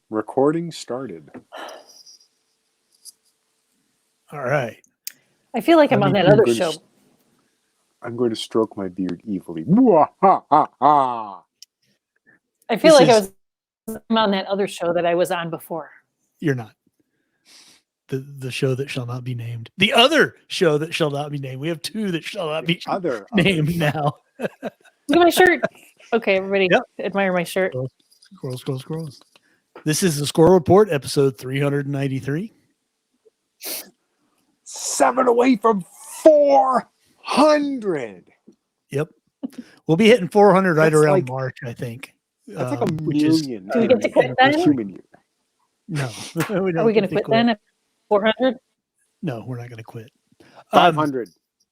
Recording started. All right. I feel like I'm on that other show. I'm going to stroke my beard evilly. I feel like I'm on that other show that I was on before. You're not. The show that shall not be named. The other show that shall not be named. We have two that shall not be named now. Look at my shirt. Okay, everybody, admire my shirt. Scrolls. This is the Squirrel Report, episode 393. 7 away from 400. Yep. We'll be hitting 400 right That's around March, I think. That's like a million. Do we get to quit then? No. Are we going to quit then at 400? No, we're not going to quit. 500.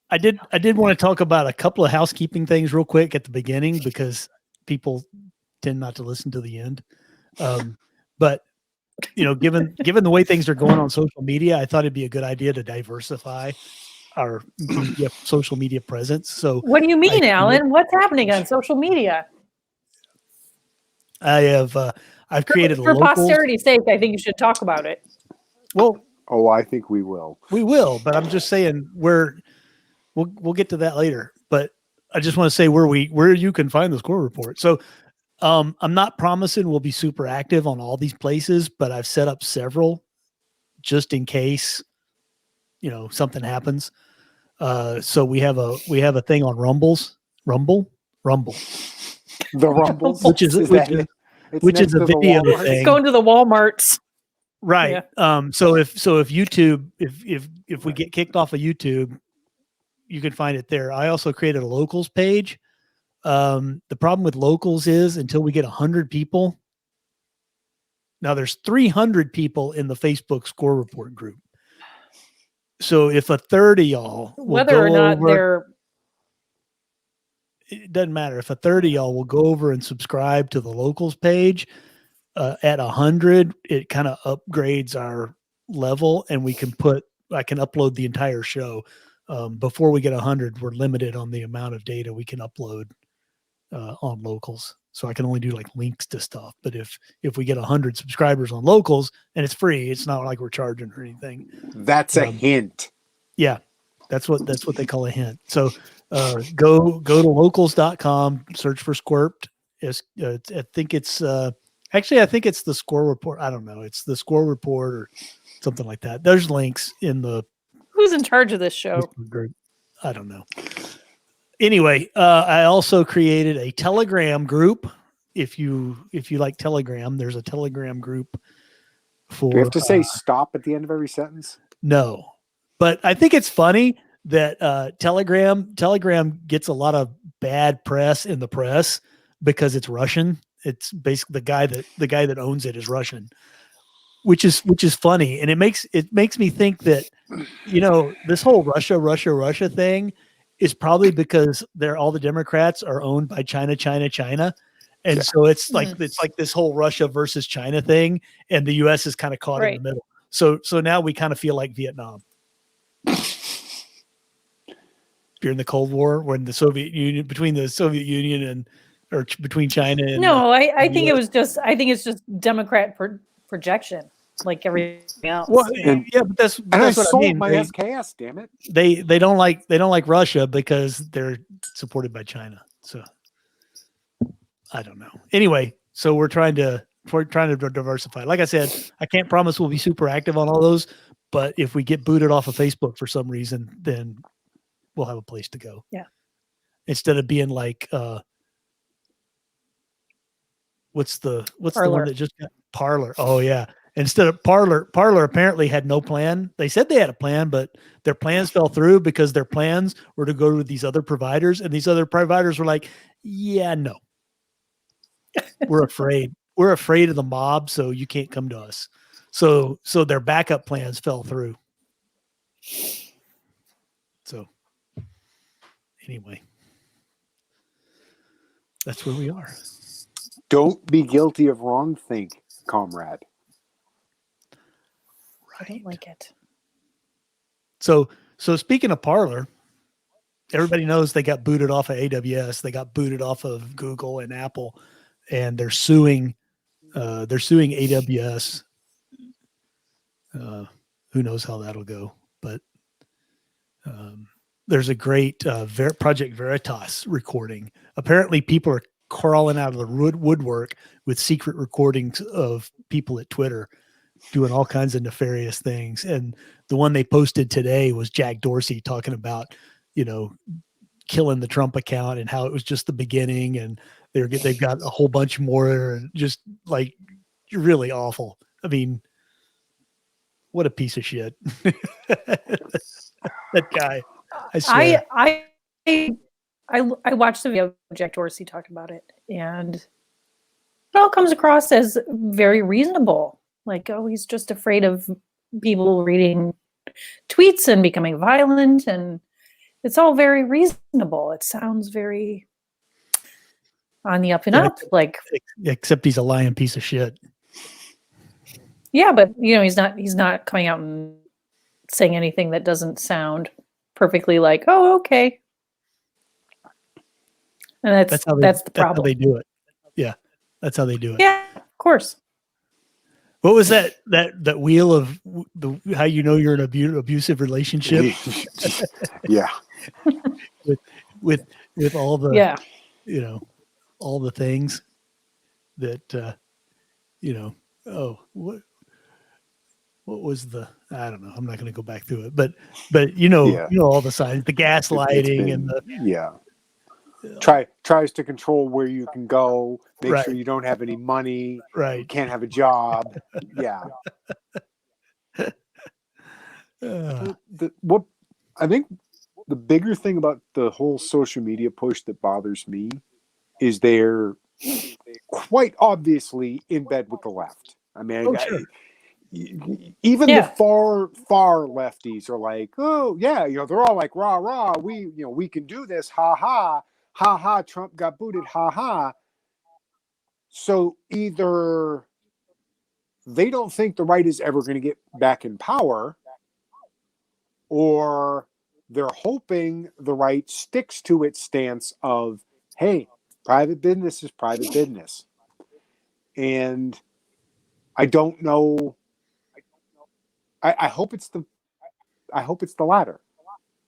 I did want to talk about a couple of housekeeping things real quick at the beginning because people tend not to listen to the end. But given the way things are going on social media, I thought it'd be a good idea to diversify our social media presence. So what do you mean, Alan? What's happening on social media? I've created for posterity's sake. I think you should talk about it. Well, I think we will. We will, but I'm just saying we'll get to that later. But I just want to say where you can find the Squirrel Report. So I'm not promising we'll be super active on all these places, but I've set up several just in case something happens. So we have a thing on Rumble, the Rumbles, which is a video thing. It's going to the Walmarts. Right. Yeah. So if YouTube, if we get kicked off of YouTube, you can find it there. I also created a locals page. The problem with locals is until we get 100 people. Now there's 300 people in the Facebook Squirrel Report group. So if a third of y'all, whether or not it doesn't matter. If a third of y'all will go over and subscribe to the locals page, at 100, it kind of upgrades our level, and I can upload the entire show. Before we get 100, we're limited on the amount of data we can upload on locals. So I can only do like links to stuff. But if we get 100 subscribers on locals and it's free, it's not like we're charging or anything. That's a hint. Yeah, that's what they call a hint. So go to locals.com, search for Sqrpt. I think it's the Squirrel Report. I don't know. It's the Squirrel Report or something like that. There's links in the. Who's in charge of this show? Group. I don't know. Anyway, I also created a Telegram group. If you like Telegram, there's a Telegram group for. Do you have to say stop at the end of every sentence? No, but I think it's funny that Telegram gets a lot of bad press in the press because it's Russian. It's basically the guy that owns it is Russian, which is funny, and it makes me think that this whole Russia thing is probably because all the Democrats are owned by China, and so it's like this whole Russia versus China thing, and the U.S. is kind of caught in the middle. So now we kind of feel like Vietnam during the Cold War when the Soviet Union between China and I think it's just Democrat projection like everything else. Well, but that's what I mean. My SKS, damn it. They don't like Russia because they're supported by China. So I don't know. Anyway, so we're trying to diversify. Like I said, I can't promise we'll be super active on all those, but if we get booted off of Facebook for some reason, then we'll have a place to go. Yeah. Instead of being like what's the one that just got Parler? Oh yeah. Instead of Parler apparently had no plan. They said they had a plan, but their plans fell through because their plans were to go to these other providers, and these other providers were like, yeah, no. We're afraid. We're afraid of the mob, so you can't come to us. So their backup plans fell through. So anyway, that's where we are. Don't be guilty of wrongthink, comrade. I don't like it. So speaking of Parler, everybody knows they got booted off of AWS. They got booted off of Google and Apple, and they're suing They're suing AWS. Who knows how that'll go? But there's a great Project Veritas recording. Apparently, people are crawling out of the woodwork with secret recordings of people at Twitter doing all kinds of nefarious things. And the one they posted today was Jack Dorsey talking about, killing the Trump account and how it was just the beginning, and they've got a whole bunch more, and just like really awful. I mean, what a piece of shit. That guy. I swear. I watched the video of Jack Dorsey talking about it, and it all comes across as very reasonable. Like, oh, he's just afraid of people reading tweets and becoming violent, and it's all very reasonable. It sounds very on the up and up. Like, except he's a lying piece of shit. Yeah, but he's not coming out and saying anything that doesn't sound perfectly like, oh, okay. And that's the problem. That's how they do it. Yeah, that's how they do it. Yeah, of course. What was that wheel of how you're in an abusive relationship? Yeah. with all the all the things that what was the, I don't know, I'm not going to go back through it, but all the signs, the gaslighting and the tries to control where you can go, make sure you don't have any money, you can't have a job. Yeah. What I think the bigger thing about the whole social media push that bothers me is they're quite obviously in bed with the left. I mean, even the far lefties are like, oh yeah, they're all like, rah rah, we can do this, ha ha, ha ha, Trump got booted, ha ha. So either they don't think the right is ever going to get back in power, or they're hoping the right sticks to its stance of, hey, private business is private business. And I don't know. I hope it's the latter,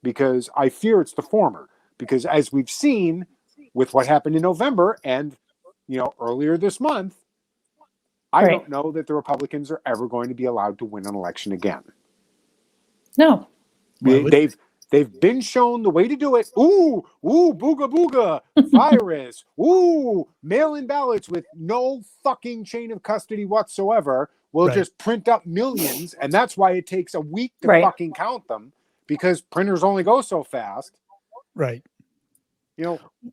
because I fear it's the former. Because as we've seen with what happened in November and earlier this month, I don't know that the Republicans are ever going to be allowed to win an election again. No. They've been shown the way to do it. Ooh, booga booga, virus. Ooh, mail-in ballots with no fucking chain of custody whatsoever. We'll just print up millions, and that's why it takes a week to fucking count them, because printers only go so fast. Right.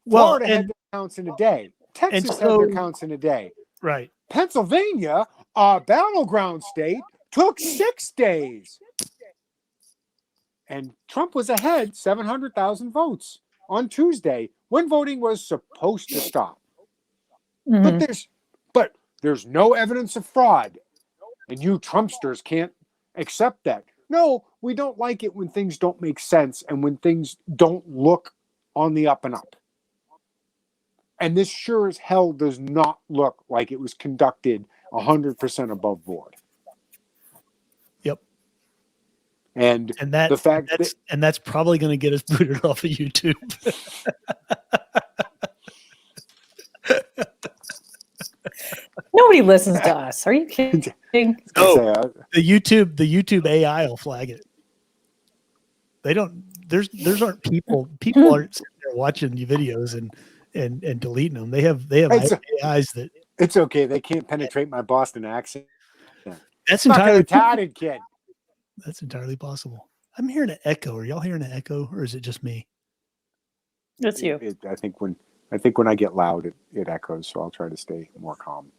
Florida had their counts in a day. Texas had their counts in a day. Right. Pennsylvania, a battleground state, took 6 days. And Trump was ahead 700,000 votes on Tuesday when voting was supposed to stop. Mm-hmm. But there's no evidence of fraud. And you Trumpsters can't accept that. No, we don't like it when things don't make sense and when things don't look on the up and up. And this sure as hell does not look like it was conducted 100% above board. Yep. And that's probably going to get us booted off of YouTube. Nobody listens to us. Are you kidding? No, the YouTube AI will flag it. They don't. There's aren't people. People aren't sitting there watching the videos and deleting them. They have AIs that. It's okay. They can't penetrate my Boston accent. That's entirely retarded, kid. That's entirely possible. I'm hearing an echo. Are y'all hearing an echo, or is it just me? It's you. I think when I get loud, it echoes. So I'll try to stay more calm.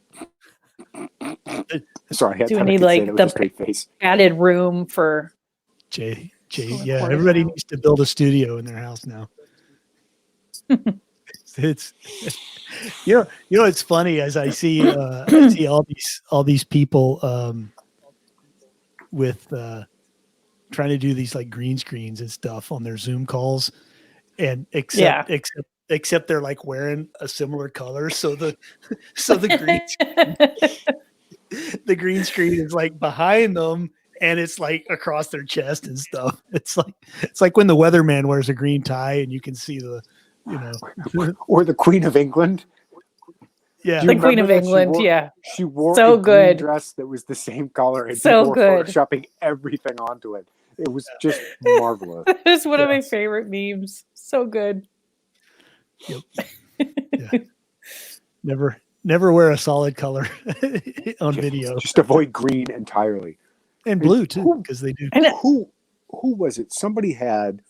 Sorry, do we need like the added room for Jay? Yeah, everybody needs to build a studio in their house now. It's it's funny as I see all these people with trying to do these like green screens and stuff on their Zoom calls, and except except they're like wearing a similar color. So the green screen is like behind them, and it's like across their chest and stuff. It's like when the weatherman wears a green tie and you can see the, or the Queen of England. Yeah, the Queen of England. She wore So a green good. dress that was the same color, and So people were good. photoshopping everything onto it. It was just marvelous. It's one of my favorite memes. So good. Yep. Yeah. Never wear a solid color on video. Just avoid green entirely. And blue too, because they do. Who was it? Somebody had,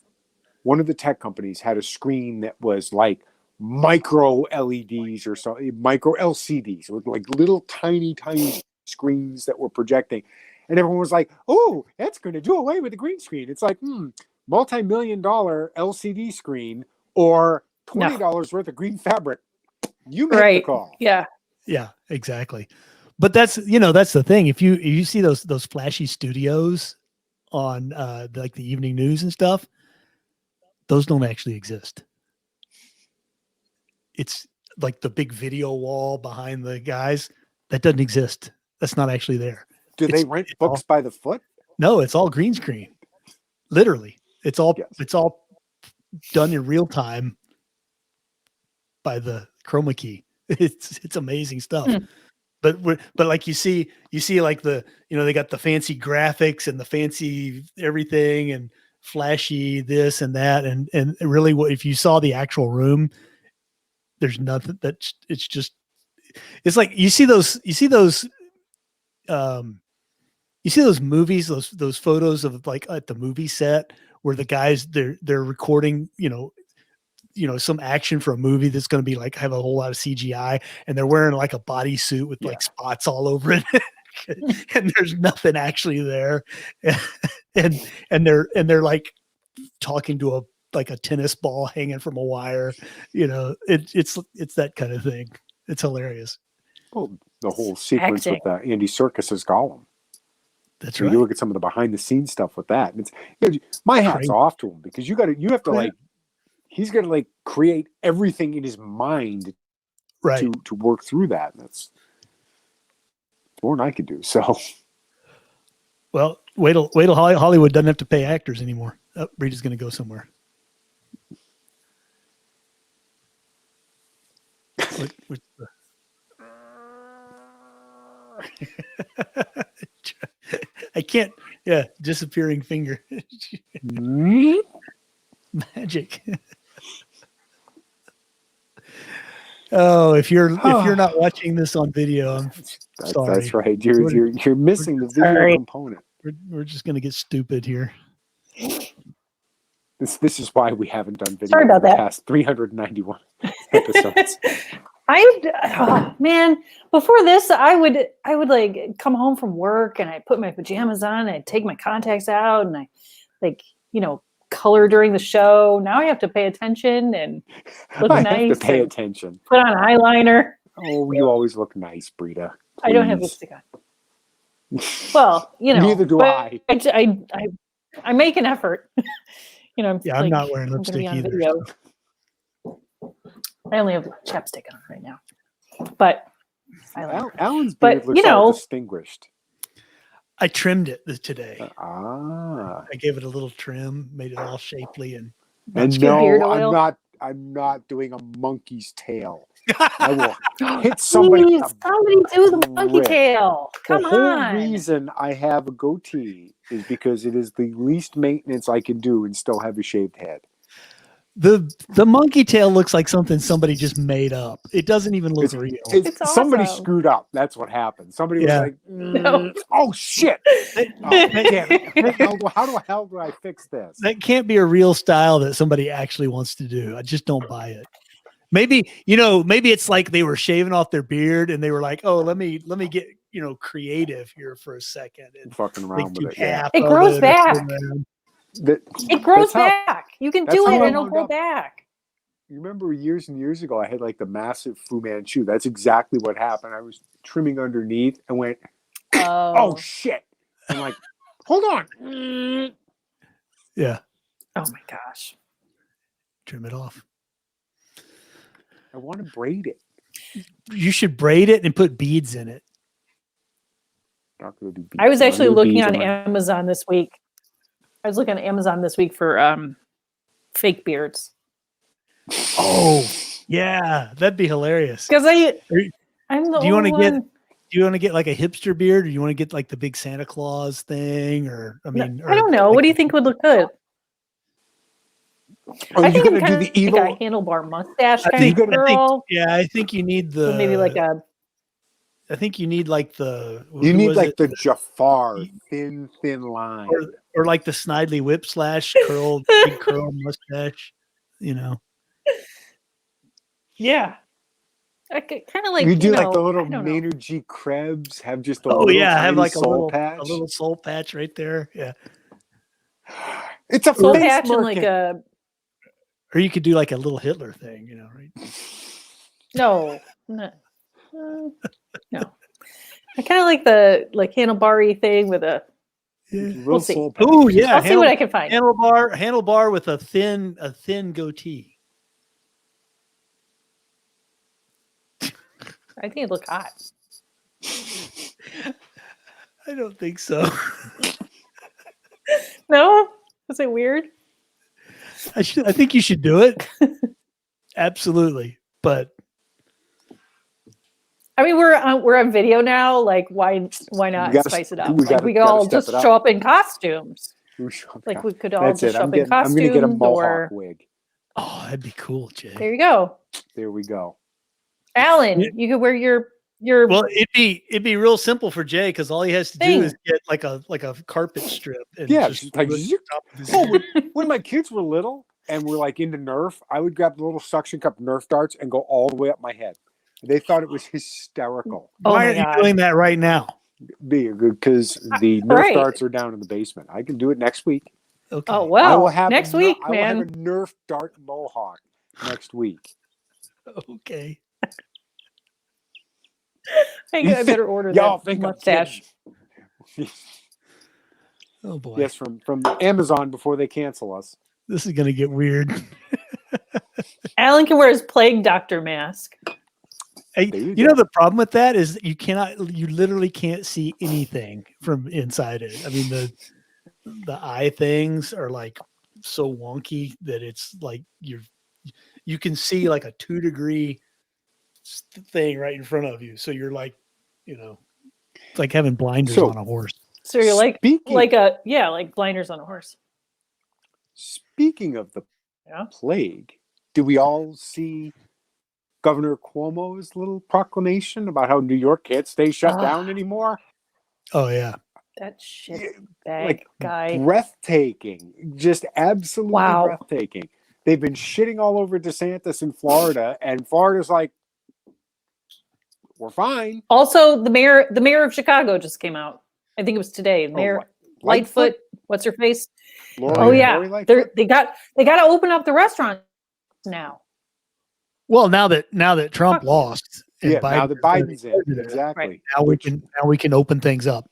one of the tech companies had a screen that was like micro LEDs or something, micro LCDs with like little tiny screens that were projecting. And everyone was like, oh, that's going to do away with the green screen. It's like, multi-million-dollar LCD screen or $20 worth of green fabric. You make the call. Yeah. Yeah, exactly. But that's the thing. If you see those flashy studios on like the evening news and stuff, those don't actually exist. It's like the big video wall behind the guys that doesn't exist. That's not actually there. Do they rent books by the foot? No, it's all green screen. Literally, it's all done in real time by the chroma key. It's amazing stuff. But like you see like the, they got the fancy graphics and the fancy everything and flashy this and that, and really if you saw the actual room, there's nothing. It's like you see those movies, those photos of like at the movie set where the guys they're recording, some action for a movie that's going to be like have a whole lot of CGI, and they're wearing like a bodysuit with like spots all over it. And there's nothing actually there. And they're like talking to a tennis ball hanging from a wire. It's that kind of thing. It's hilarious. Well, the whole sequence with Andy Serkis's Gollum. That's right. You look at some of the behind the scenes stuff with that. And it's my hat's off to him, because you have to like, he's got to like create everything in his mind to work through that. And that's more than I could do. So, well, wait till Hollywood doesn't have to pay actors anymore. Oh, Breed is going to go somewhere. I can't. Yeah, disappearing finger. Magic. Oh, if you're not watching this on video, I'm sorry. That's right. You're missing the video component. We're just gonna get stupid here. This is why we haven't done video Sorry about in the that. past 391 episodes. Man, before this, I would like come home from work and I put my pajamas on and I take my contacts out and I color during the show. Now I have to pay attention and look nice. I have to pay attention. Put on eyeliner. Oh, you always look nice, Brita. Please. I don't have lipstick on. Well, neither do I. I make an effort. I'm not wearing lipstick either. So. I only have chapstick on right now, but Alan's beard looks all distinguished. I trimmed it today. I gave it a little trim, made it all shapely, and no, I'm not doing a monkey's tail. I will hit somebody. Please, somebody do the monkey tail. Come on. The whole reason I have a goatee is because it is the least maintenance I can do and still have a shaved head. The monkey tail looks like something somebody just made up. It doesn't even look real. It's awesome. Somebody screwed up. That's what happened. Somebody was like, "Oh shit! Damn it. How the hell do I fix this?" That can't be a real style that somebody actually wants to do. I just don't buy it. Maybe it's like they were shaving off their beard and they were like, "Oh, let me get creative here for a second and fucking around with it." It grows back. It grows back. You can do it and it'll grow back. You remember years and years ago, I had like the massive Fu Manchu. That's exactly what happened. I was trimming underneath and went, oh shit. I'm like, hold on. Yeah. Oh my gosh. Trim it off. I want to braid it. You should braid it and put beads in it. Not gonna do beads. I was I'm actually gonna do looking beads on my- Amazon this week. I was looking on Amazon this week for fake beards. Oh, yeah, that'd be hilarious. Because I'm the Do you only want to one. Do you want to get like a hipster beard, or you want to get like the big Santa Claus thing, or I mean, I don't know. like, What do you think would look good? Are I you think I'm gonna do kind the of evil? like a handlebar mustache I kind think, of girl. I think you need the With maybe like a I think you need like the You who need was like it? the Jafar thin line. or like the Snidely Whip slash curled big curl mustache, you know. yeah. I kind of like you do you like know, the little I don't know. Maynard G. Krebs have just a Oh little yeah, tiny have like soul patch. a little soul patch right there. Yeah. It's a Soul face patch and like merkin. Or you could do like a little Hitler thing, you know, right? no. No. I kind of like the like handlebar-y thing with a Little see. soul patch. Oh yeah, I'll see what I can find. handlebar with a thin goatee. I think it'd look hot. I don't think so. No? Is it weird? I think you should do it. Absolutely. But I mean, we're on video now. Like, why not gotta- spice it up? we Like, gotta- we could gotta all step just it up. show up in costumes. Like, Okay. we could all That's just it. show I'm up in gonna get a costumes. mohawk Or wig. oh, that'd be cool, Jay. there you go, There we go. Alan. Yeah. You could wear your Well, it'd be real simple for Jay because all he has to do Thing. is get like a carpet strip and Yeah, just just like do it zip. on top of his Oh, head. when my kids were little and were like into Nerf, I would grab the little suction cup Nerf darts and go all the way up my head. They thought it was hysterical. Oh Why my aren't you God. doing that right now? Because the Nerf Right. darts are down in the basement. I can do it next week. Okay. Oh I will well, have next a, week, I will have a man. Nerf dart mohawk next week. Okay. I You better order Y'all that think mustache. I'm kidding. Oh boy. Yes, from Amazon before they cancel us. This is gonna get weird. Alan can wear his plague doctor mask. Hey, There you you know go. the problem with that is you literally can't see anything from inside it. I mean the eye things are like so wonky that it's like you can see like a 2-degree thing right in front of you. So you're like, you know, it's like having blinders So- on a horse. So you're like Speaking- like blinders on a horse. Speaking of the Yeah. plague, do we all see Governor Cuomo's little proclamation about how New York can't stay shut Ah. down anymore? Oh yeah. That shit Yeah, bag like guy. breathtaking, just absolutely Wow. breathtaking. They've been shitting all over DeSantis in Florida, and Florida's like, we're fine. Also, the mayor of Chicago just came out. I think it was today. Mayor Lightfoot. What's her face? Lori, Oh yeah, Lori Lightfoot? they got to open up the restaurants now. Well, now that Trump lost, and Yeah, now that Biden's in, president, exactly. now we can open things up.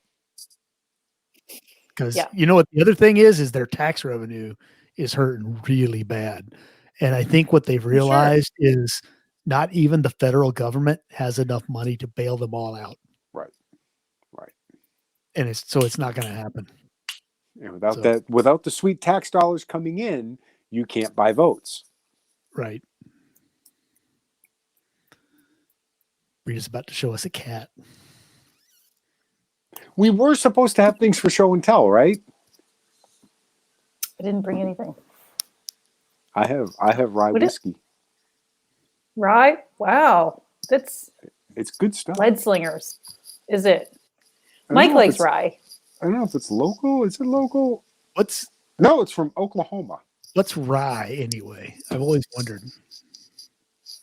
Because Yeah. you know what the other thing is their tax revenue is hurting really bad. And I think what they've realized is not even the federal government has enough money to bail them all out. Right. And it's not going to happen. And without So- without the sweet tax dollars coming in, you can't buy votes. Right. Rita's about to show us a cat. We were supposed to have things for show and tell, right? I didn't bring anything. I have rye What is- whiskey. Rye? Wow, that's It's good stuff. lead slingers. Is it? I don't Mike know if likes it's- rye. I don't know if it's local. Is it local? What's No, it's from Oklahoma. rye anyway? I've always wondered.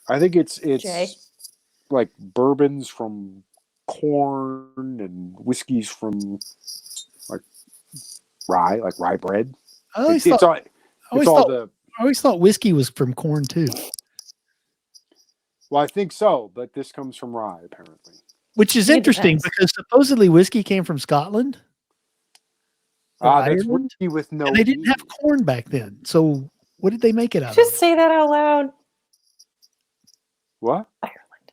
I think it's Jay? like bourbons from corn and whiskeys from like rye bread. I always It's thought all I always thought whiskey was from corn too. well, I think so, but this comes from rye apparently. Which is It interesting depends. because supposedly whiskey came from Scotland. or That's Ireland, whiskey with no. and they didn't yeast. have corn back then. So what did they make it out Just of? say that out loud. What? Ireland.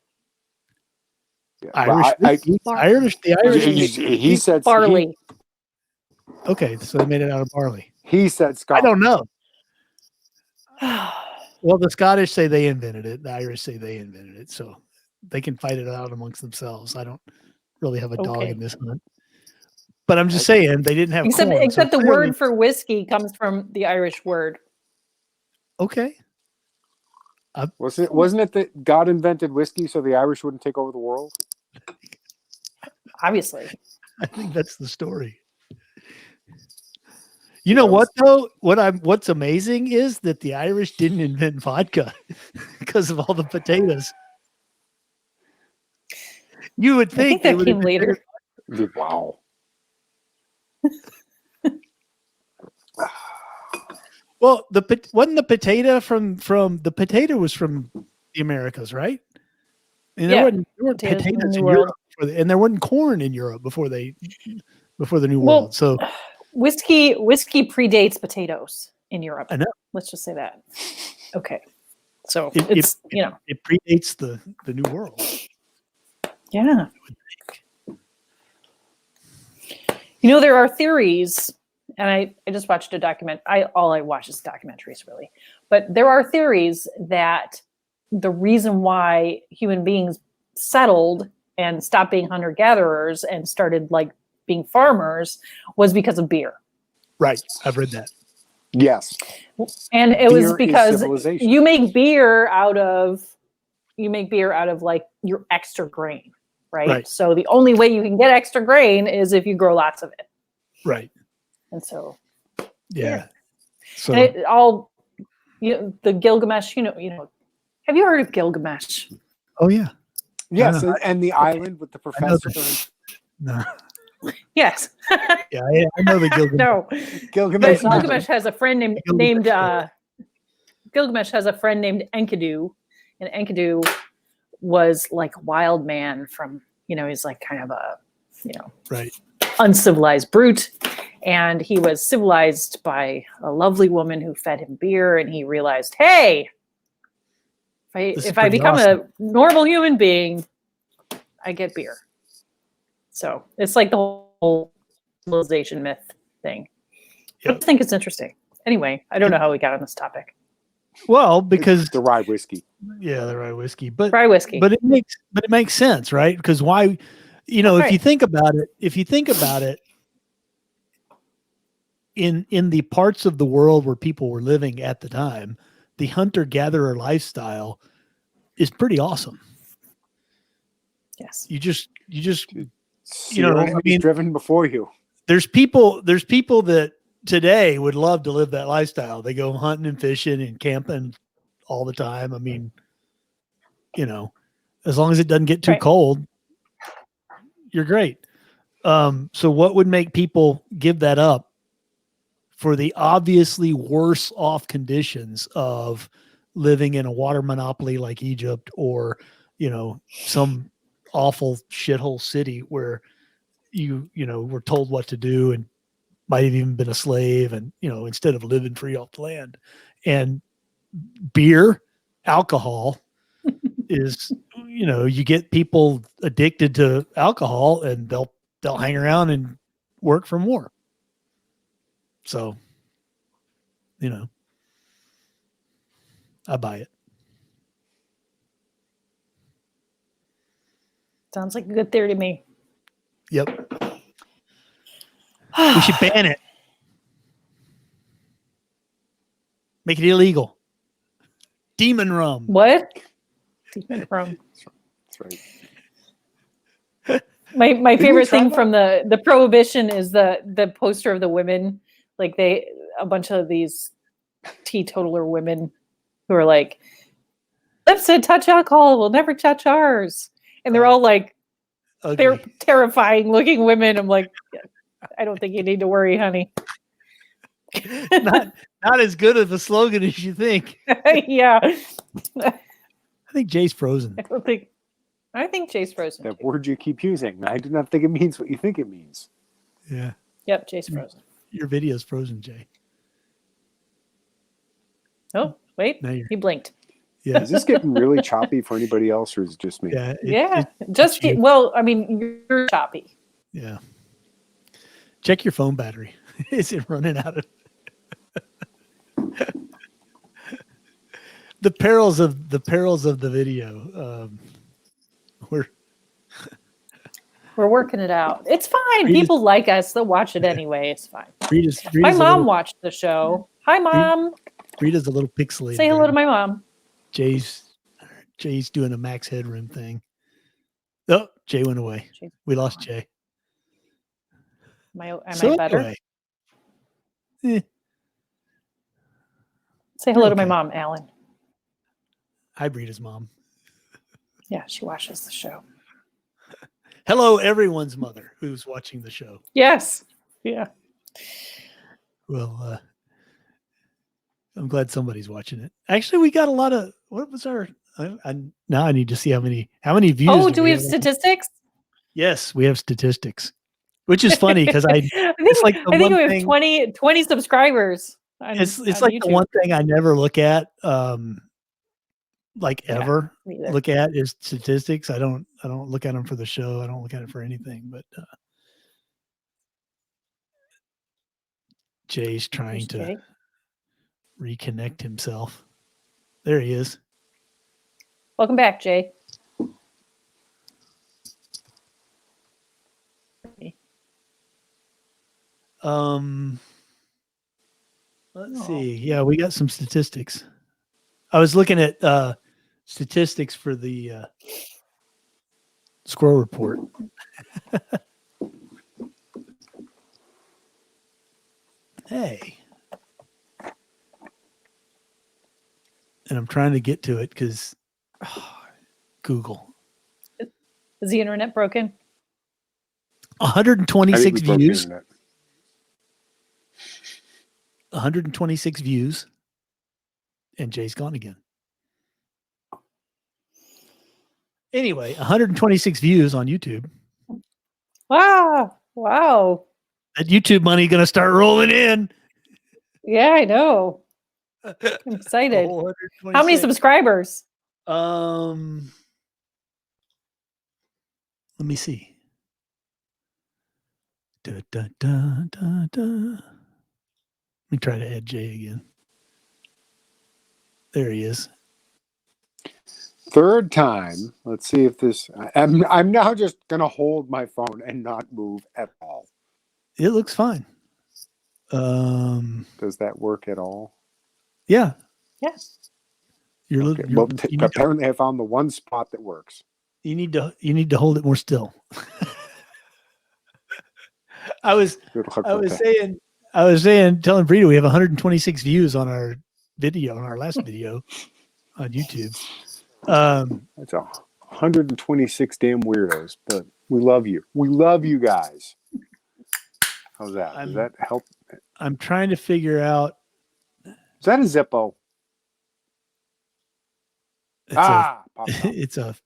Yeah, Irish but whiskey? The Irish. he said Barley. Okay, so they made it out of barley. He said I Scotland. don't know. Well, the Scottish say they invented it. The Irish say they invented it. So they can fight it out amongst themselves. I don't really have a dog Okay. in this hunt. But I'm just saying they didn't have Except, corn. except so the clearly- word for whiskey comes from the Irish word. Okay. Wasn't it that God invented whiskey so the Irish wouldn't take over the world? Obviously. I think that's the story. You know what though? What's amazing is that the Irish didn't invent vodka because of all the potatoes. You would I think think they that would came later. Wow. Well, wasn't the potato from the potato was from the Americas, right? And Yeah, there weren't potatoes from the potatoes New in World. Europe, and there wasn't corn in Europe before the New Well, World. So whiskey predates potatoes in Europe. I know. Let's just say that. Okay. So It- it's, it predates the New World. yeah. There are theories, and I just watched a document. All I watch is documentaries, really. But there are theories that the reason why human beings settled and stopped being hunter-gatherers and started like being farmers was because of beer. Right. I've read that. Yes. And it Beer was is because civilization. you make beer out of like your extra grain, right? So the only way you can get extra grain is if you grow lots of it. Right. And so Yeah. So and it all the Gilgamesh, have you heard of Gilgamesh? oh yeah. Yes, and the island with the professor. No. Yes. Yeah, I know the Gilgamesh. No. Gilgamesh. But Gilgamesh has a friend named Gilgamesh has a friend named Enkidu, and Enkidu was like a wild man from, he's like kind of a, Right. uncivilized brute. And he was civilized by a lovely woman who fed him beer, and he realized, hey, if I become a normal human being, I get beer. So it's like the whole civilization myth thing. Yep. I just think it's interesting. Anyway, I don't know how we got on this topic. Well, because the rye whiskey. Yeah, the rye whiskey. But rye whiskey. But it makes sense, right? Because why, if you think about it, in the parts of the world where people were living at the time, the hunter-gatherer lifestyle is pretty awesome. Yes. I mean, driven before you. There's people that today would love to live that lifestyle. They go hunting and fishing and camping all the time. I mean, as long as it doesn't get too cold, you're great. So what would make people give that up for the obviously worse off conditions of living in a water monopoly like Egypt or, some awful shithole city where you were told what to do and might have even been a slave and, instead of living free off the land. And beer, alcohol is, you get people addicted to alcohol and they'll hang around and work for more. So, I buy it. Sounds like a good theory to me. Yep. We should ban it. Make it illegal. Demon rum. What? Demon rum. That's right. My favorite thing from the prohibition is the poster of the women, like a bunch of these teetotaler women who are like, lips that touch alcohol will never touch ours, and they're all like, ugly. They're terrifying looking women. I'm like, I don't think you need to worry, honey. not as good of a slogan as you think. Yeah. I think Jay's frozen. I think Jay's frozen. That word you keep using. I do not think it means what you think it means. Yeah. Yep, Jay's frozen. Your video's frozen, Jay. Oh, wait. He blinked. Yeah. Is this getting really choppy for anybody else, or is it just me? Yeah. Yeah. it's Just you. well, I mean, you're choppy. Yeah. Check your phone battery. Is it running out of the perils of the video? We're working it out. It's fine. People like us. They'll watch it anyway. It's fine. My mom watched the show. Hi, Mom. Rita's a little pixelated. Say hello to my mom. Jay's doing a Max Headroom thing. Oh, Jay went away. We lost Jay. Am I better? Anyway, Say hello to my mom, Alan. Hi, Rita's mom. Yeah, she watches the show. Hello, everyone's mother who's watching the show. Yes. Yeah. Well, I'm glad somebody's watching it. Actually, we got a lot of. What was our? Now I need to see how many views. Oh, do we have statistics? Yes, we have statistics, which is funny because I think we have 20 subscribers. It's like YouTube. The one thing I never look at, ever look at is statistics. I don't look at them for the show. I don't look at it for anything. But Jay's trying to reconnect himself. There he is. Welcome back, Jay. Let's see. Yeah, we got some statistics. I was looking at statistics for the Sqrpt report. Hey. And I'm trying to get to it because Google. Is the internet broken? 126 views. 126 views. And Jay's gone again. Anyway, 126 views on YouTube. Wow. That YouTube money going to start rolling in. Yeah, I know. I'm excited. How many subscribers? Let me see. Let me try to add Jay again. There he is. Third time. Let's see if this. I'm now just gonna hold my phone and not move at all. It looks fine. Does that work at all? Yeah. Yes. Apparently, I found the one spot that works. You need to hold it more still. I was saying, telling Brito we have 126 views on our video, on our last video on YouTube. That's 126 damn weirdos, but we love you. We love you guys. How's that? Does that help? I'm trying to figure out. Is that a Zippo? It's a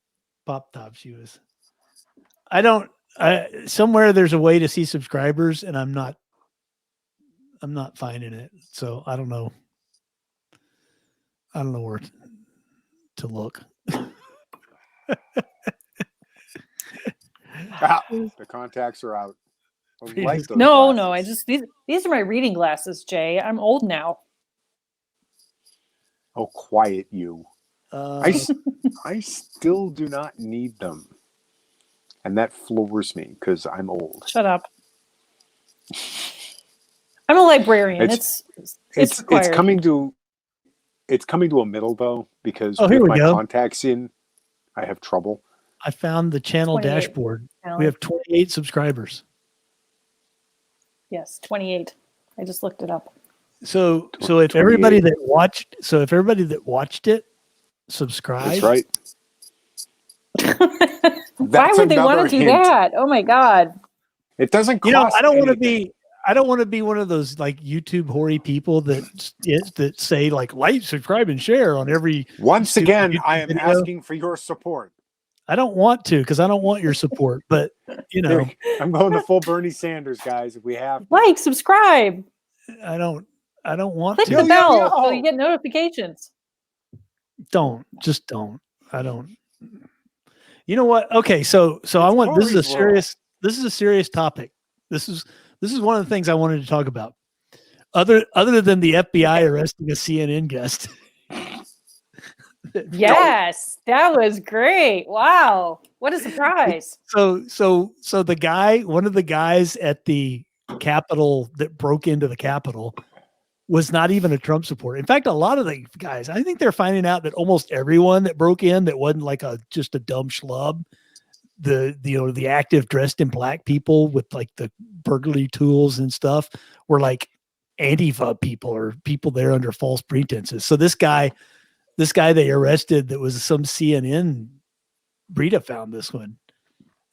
pop top she was. Somewhere there's a way to see subscribers and I'm not finding it. So I don't know where to look. The contacts are out. No. I just these are my reading glasses, Jay. I'm old now. Oh, quiet you. I still do not need them. And that floors me because I'm old. Shut up. I'm a librarian. It's coming to a middle though, because with my contacts in, I have trouble. I found the channel dashboard. We have 28 subscribers. Yes, 28. I just looked it up. So if everybody that watched it subscribed. That's right. Why would they want to do that? Oh my God. It doesn't cost I don't want to be one of those like YouTube hoary people that say like, subscribe, and share on every. Once again, YouTube I am video. Asking for your support. I don't want to because I don't want your support, but I'm going to full Bernie Sanders, guys. If we have to. Subscribe. I don't want Click to. the bell so you get notifications. Just don't. I don't. You know what? Okay, so I want this is a serious topic. This is one of the things I wanted to talk about. Other than the FBI arresting a CNN guest. Yes, that was great. Wow, what a surprise! So the guy, one of the guys at the Capitol that broke into the Capitol, was not even a Trump supporter. In fact, a lot of the guys, I think they're finding out that almost everyone that broke in that wasn't like just a dumb schlub, the active dressed in black people with like the burglary tools and stuff were like Antifa people or people there under false pretenses. So this guy they arrested that was some CNN, Brita found this one,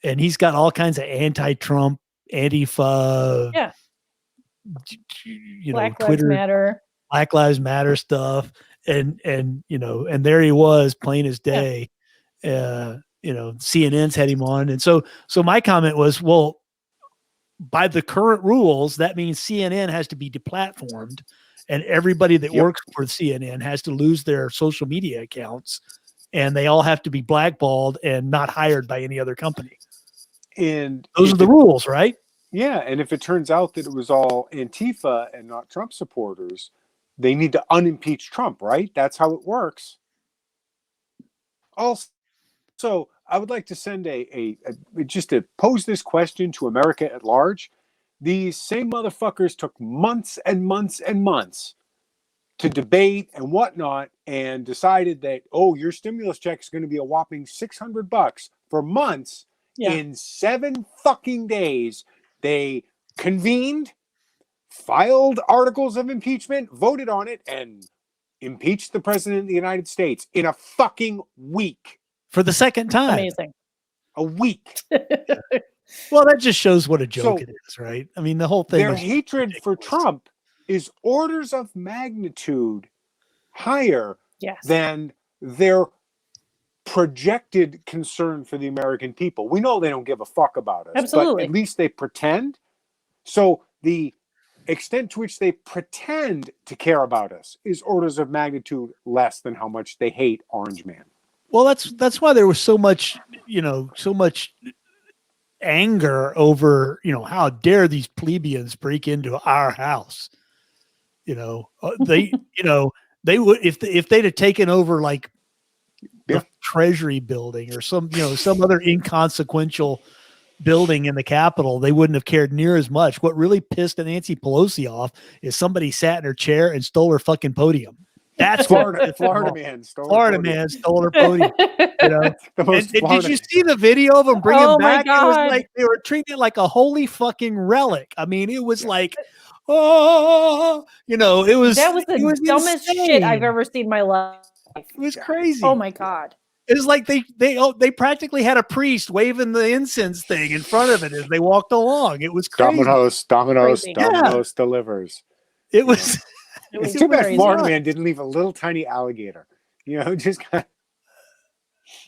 and he's got all kinds of anti-Trump, Antifa, Black Twitter, Lives Matter, Black Lives Matter stuff, and there he was, plain as day. CNN's had him on, and so my comment was, well, by the current rules, that means CNN has to be deplatformed, and everybody that works for CNN has to lose their social media accounts, and they all have to be blackballed and not hired by any other company. And those are the rules, right? Yeah, and if it turns out that it was all Antifa and not Trump supporters, they need to unimpeach Trump, right? That's how it works. Also, I would like to send just to pose this question to America at large. These same motherfuckers took months and months and months to debate and whatnot, and decided that, oh, your stimulus check is going to be a whopping $600 for months. Yeah. In 7 fucking days, they convened, filed articles of impeachment, voted on it, and impeached the president of the United States in a fucking week. For the second time. Amazing. A week. Well, that just shows what a joke it is, right? I mean, the whole thing. Their hatred ridiculous. For Trump is orders of magnitude higher than their projected concern for the American people. We know they don't give a fuck about us. Absolutely. But at least they pretend. So the extent to which they pretend to care about us is orders of magnitude less than how much they hate Orange Man. Well, that's why there was so much anger over, how dare these plebeians break into our house? They would, if they'd have taken over like the Treasury building or some other inconsequential building in the Capitol, they wouldn't have cared near as much. What really pissed Nancy Pelosi off is somebody sat in her chair and stole her fucking podium. That's Florida man stole her podium. And did you see the video of them bringing back? It was like they were treating it like a holy fucking relic. I mean, it was like, it was the dumbest shit I've ever seen in my life. It was crazy. Oh my God. It was like they practically had a priest waving the incense thing in front of it as they walked along. It was crazy. Domino's delivers. It was. It's too bad Florida man didn't leave a little tiny alligator. Just kind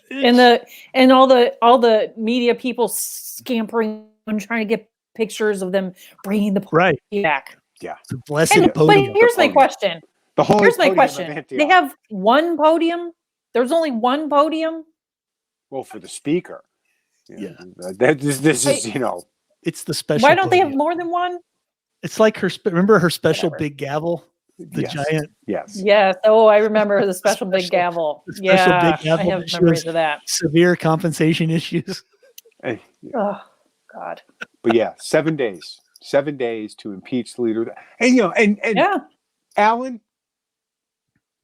of. And all the media people scampering and trying to get pictures of them bringing the podium back. Yeah. The blessed podium. But here's my question. Here's my question. They have one podium. There's only one podium. Well, for the speaker. Yeah. This is, It's the special. Why don't they have more than one? It's like remember her special big gavel? The giant. Yes. Yes. Oh, I remember the special big gavel. Big gavel. I have memories of that. Severe compensation issues. Oh, God. But 7 days. 7 days to impeach the leader. And Alan,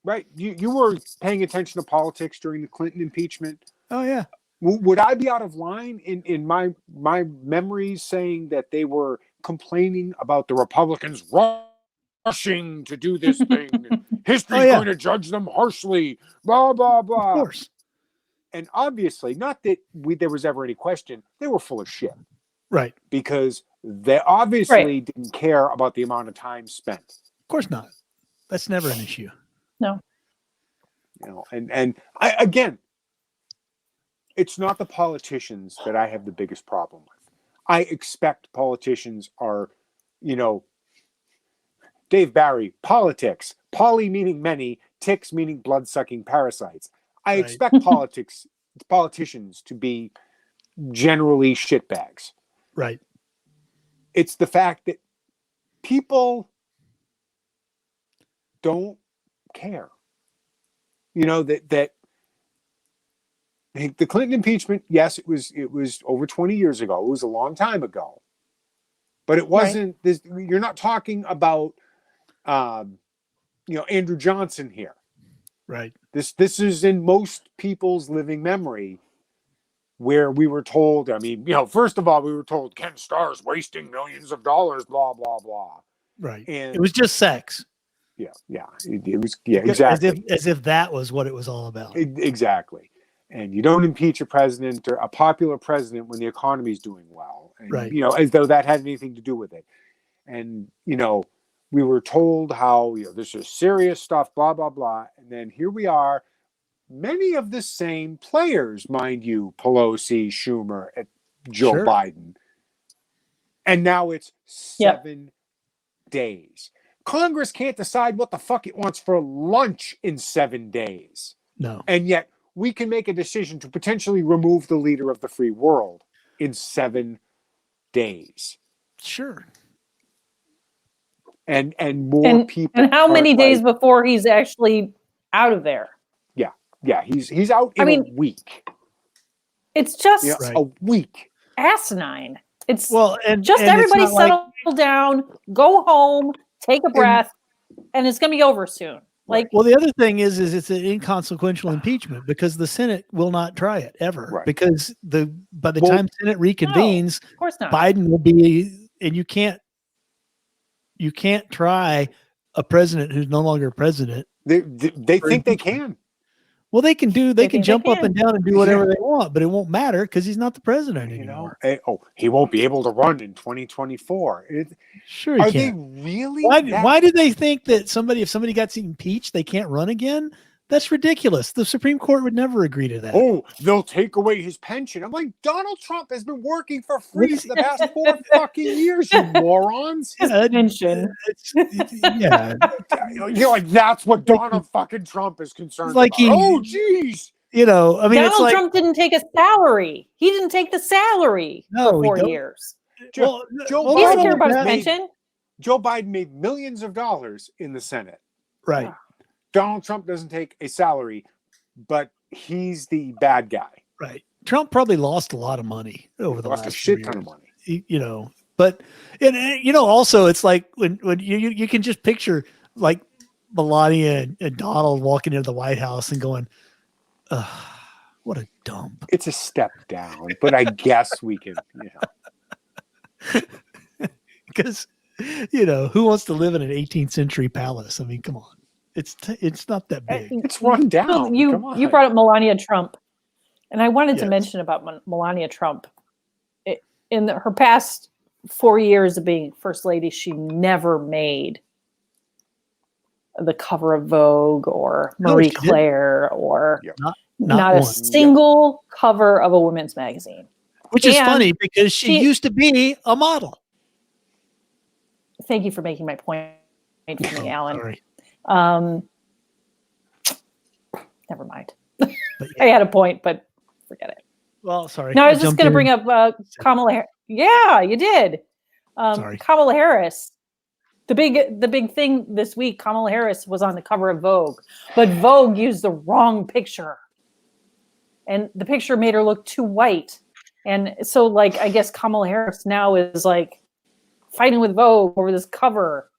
right? You were paying attention to politics during the Clinton impeachment. Oh, yeah. Would I be out of line in my memories saying that they were complaining about the Republicans rushing to do this thing? History's going to judge them harshly. Blah, blah, blah. Of course. And obviously, not that there was ever any question, they were full of shit. Right. Because they obviously didn't care about the amount of time spent. Of course not. That's never an issue. No. And I, again, it's not the politicians that I have the biggest problem with. I expect politicians are, Dave Barry, politics, poly meaning many, ticks meaning blood-sucking parasites. I Right. expect politicians to be generally shitbags. Right. It's the fact that people don't care. You know, that the Clinton impeachment, yes, it was over 20 years ago. It was a long time ago. But it wasn't this. You're not talking about Andrew Johnson here. Right. This is in most people's living memory, where we were told, first of all, we were told Ken Starr's wasting millions of dollars, blah, blah, blah. Right. And it was just sex. Yeah. It was, exactly. As if that was what it was all about. Exactly. And you don't impeach a president or a popular president when the economy is doing well. And, Right. As though that had anything to do with it. And, we were told how, this is serious stuff, blah, blah, blah. And then here we are. Many of the same players, mind you, Pelosi, Schumer, and Joe Sure. Biden. And now it's 7 days. Congress can't decide what the fuck it wants for lunch in 7 days. No. And yet we can make a decision to potentially remove the leader of the free world in 7 days. Sure. And more people. And how many days before he's actually out of there? Yeah, he's out in a week. It's just a week. Asinine. It's and everybody it's settle down, go home, take a breath, and it's going to be over soon. The other thing is it's an inconsequential impeachment because the Senate will not try it ever. Because by the time Senate reconvenes, of course not. Biden will be, and you can't try a president who's no longer president. They think they can. Well, they can jump up and down and do whatever they want, but it won't matter because he's not the president anymore. He won't be able to run in 2024. Sure, he Are can. they really? Why do they think that if somebody gets impeached, they can't run again? That's ridiculous. The Supreme Court would never agree to that. Oh, they'll take away his pension. I'm like, Donald Trump has been working for free for the past 4 fucking years, you morons. His pension. Yeah. You're like, that's what Donald fucking Trump is concerned about. Oh, geez. Donald Trump didn't take a salary. He didn't take the salary for 4 years. He doesn't care about his pension. Joe Biden made millions of dollars in the Senate. Right. Donald Trump doesn't take a salary, but he's the bad guy. Right. Trump probably lost a lot of money over the last a shit ton of money. But also it's like when you can just picture like Melania and Donald walking into the White House and going, what a dump. It's a step down, but I guess we can, because who wants to live in an 18th century palace? I mean, come on. It's not that big. It's run down. You brought up Melania Trump, and I wanted to mention about Melania Trump. In her past 4 years of being first lady, she never made the cover of Vogue or Marie Claire or not a single cover of a women's magazine. Which is funny because she used to be a model. Thank you for making my point for me, Alan. Sorry. Never mind. I had a point, but forget it. Well, sorry. No, I was just going to bring up Kamala Harris. Yeah, you did. Kamala Harris. The big thing this week, Kamala Harris was on the cover of Vogue, but Vogue used the wrong picture. And the picture made her look too white. And so, I guess Kamala Harris now is fighting with Vogue over this cover.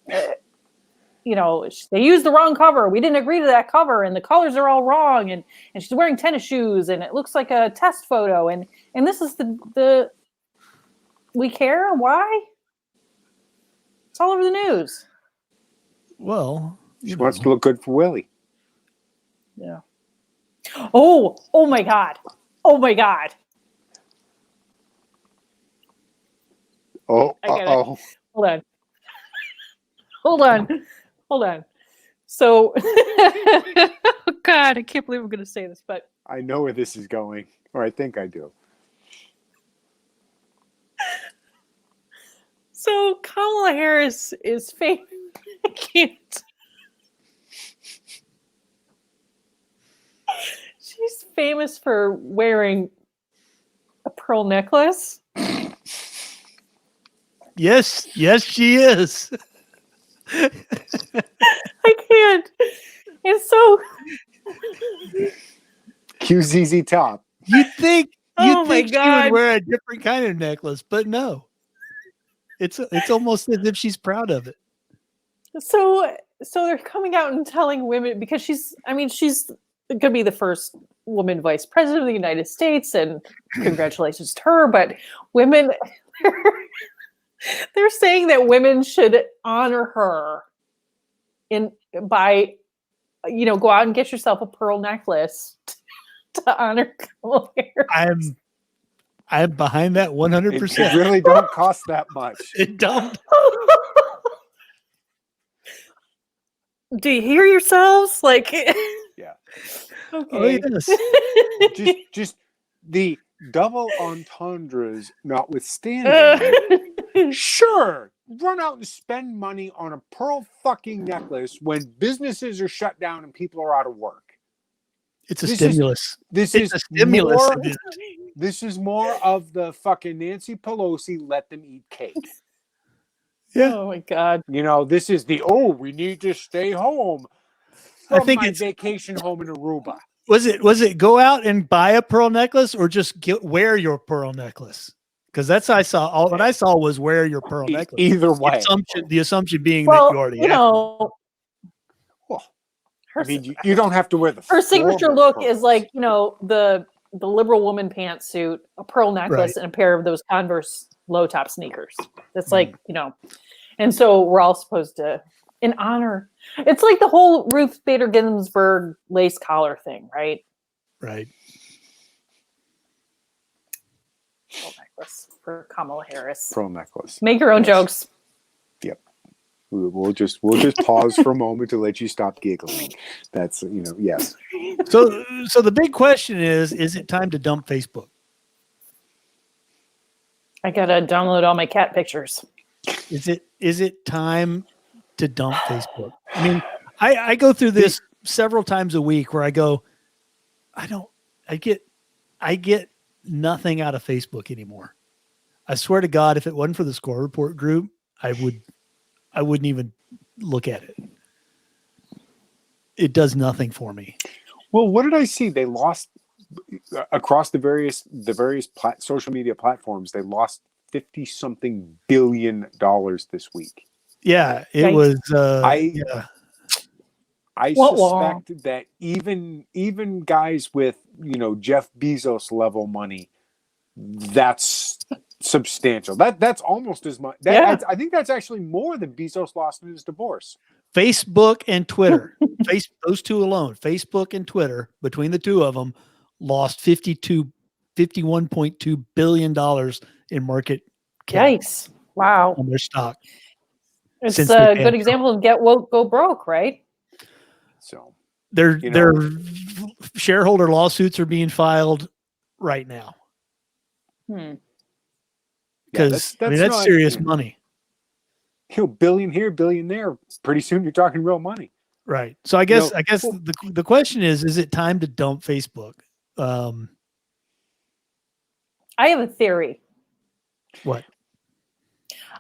They used the wrong cover. We didn't agree to that cover, and the colors are all wrong. And she's wearing tennis shoes, and it looks like a test photo. And this is the we care why? It's all over the news. Well, she wants to look good for Willie. Yeah. Oh my God. Oh my God. Oh. Hold on. So, oh God, I can't believe I'm going to say this, but I know where this is going, or I think I do. So Kamala Harris is famous. I can't. famous for wearing a pearl necklace? Yes, she is. I can't. It's so. QZZ Top. You'd think Oh my she would God. wear a different kind of necklace, but no. It's almost as if she's proud of it. So they're coming out and telling women, because she's going to be the first woman vice president of the United States, and congratulations to her. But women, they're saying that women should honor her by go out and get yourself a pearl necklace to honor Kamala Harris. I'm behind that 100%. It really don't cost that much. It don't. Do you hear yourselves? Like, Yeah. Okay. Oh, yes. just the double entendres notwithstanding. Sure, run out and spend money on a pearl fucking necklace when businesses are shut down and people are out of work. It's a stimulus. This It's is a stimulus. more, this is more of the fucking Nancy Pelosi let them eat cake. Yeah. Oh my God. This is we need to stay home I from think my it's vacation home in Aruba. Was it go out and buy a pearl necklace or just wear your pearl necklace? Because that's what I saw was wear your pearl necklace. Either way. The assumption being Well, that you already have. Well, I mean, you don't have to wear the her signature formal look pearls. is like, the liberal woman pantsuit, a pearl necklace, and a pair of those Converse low top sneakers. That's like, and so we're all supposed to, in honor. It's like the whole Ruth Bader Ginsburg lace collar thing, right? Right. Pearl necklace for Kamala Harris. Pearl necklace. Make your own jokes. Yep. We'll just pause for a moment to let you stop giggling. That's yes. So the big question is it time to dump Facebook? I gotta download all my cat pictures. Is it time to dump Facebook? I mean, I go through this several times a week where I go, I get nothing out of Facebook anymore. I swear to God, if it wasn't for the Sqrpt group, I wouldn't even look at it. It does nothing for me. Well, what did I see? They lost across the various social media platforms. They lost $50-something billion this week. Yeah, it was. I suspect that even guys with Jeff Bezos level money, that's substantial. That's almost as much. I think that's actually more than Bezos lost in his divorce. Facebook and Twitter, those two alone, Facebook and Twitter, between the two of them, lost $51.2 billion in market cap. Yikes! Wow, on their stock. It's a good example of get woke, go broke, right? So their shareholder lawsuits are being filed right now. Because that's serious money. Billion here, billion there. Pretty soon you're talking real money. Right. So I guess the question is it time to dump Facebook? I have a theory. What?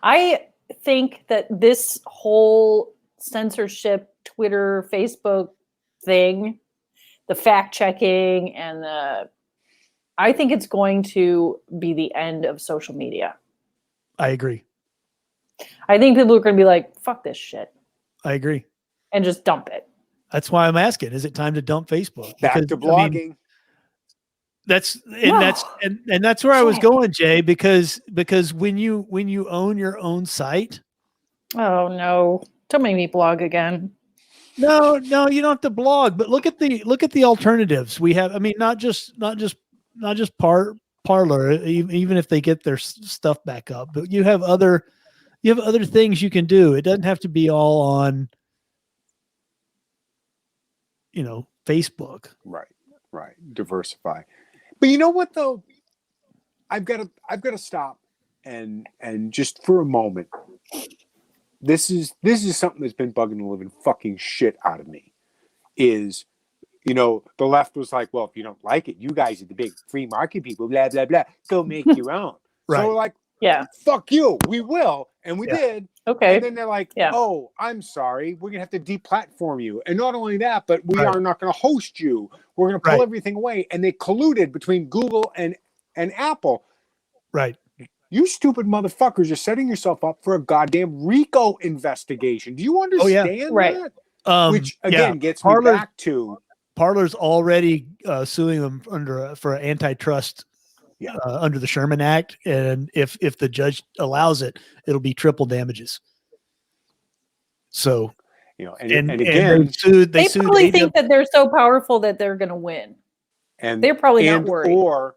I think that this whole censorship, Twitter, Facebook thing, the fact checking and I think it's going to be the end of social media. I agree. I think people are going to be like, fuck this shit. I agree. And just dump it. That's why I'm asking, is it time to dump Facebook? Back to blogging. I mean, that's where I was going, Jay, because when you own your own site. Oh no. Don't make me blog again. No, you don't have to blog, but look at the alternatives we have. I mean, not just Parler, even if they get their stuff back up, but you have other things you can do. It doesn't have to be all on, Facebook. Right. Diversify. But you know what though? I've got to stop and just for a moment. This is something that's been bugging the living fucking shit out of me. Is the left was like, well, if you don't like it, you guys are the big free market people, blah, blah, blah. Go make your own. Right. So we're like, Yeah. fuck you. We will. And we did. Okay. And then they're like, oh, I'm sorry. We're going to have to deplatform you. And not only that, but we are not going to host you. We're going to pull everything away. And they colluded between Google and Apple. Right. You stupid motherfuckers are setting yourself up for a goddamn RICO investigation. Do you understand that? Which, again, gets me back to... Parler's already suing them for antitrust under the Sherman Act. And if the judge allows it, it'll be triple damages. So, and again... They probably think that they're so powerful that they're going to win. And they're probably not worried. Or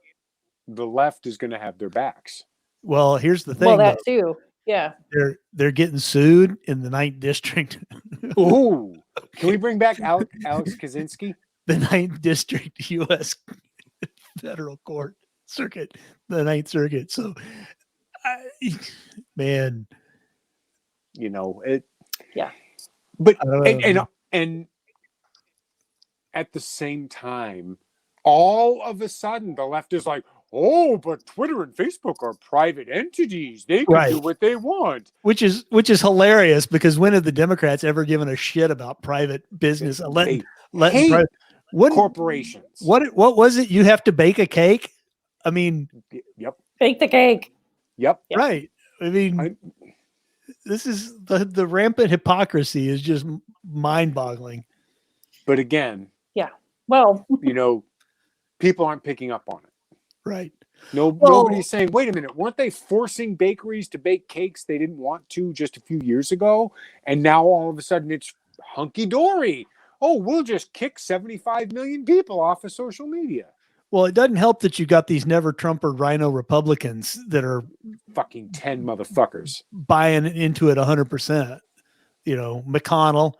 the left is going to have their backs. Well, here's the thing. Well, that too. Yeah. They're getting sued in the 9th district. Ooh. Can we bring back Alex Kaczynski? The 9th district U.S. federal court circuit, the 9th circuit. So, man, it. Yeah. But and at the same time, all of a sudden, the left is like, oh, but Twitter and Facebook are private entities. They can do what they want. Which is hilarious, because when have the Democrats ever given a shit about private business? Letting corporations. What was it? You have to bake a cake? I mean, yep. Bake the cake. Yep. Right. I mean, this is the rampant hypocrisy is just mind-boggling. But again, well, people aren't picking up on it. Right. Nobody's saying, wait a minute, weren't they forcing bakeries to bake cakes they didn't want to just a few years ago? And now all of a sudden it's hunky-dory. Oh, we'll just kick 75 million people off of social media. Well, it doesn't help that you got these never Trumper rhino Republicans that are fucking 10 motherfuckers buying into it 100%. McConnell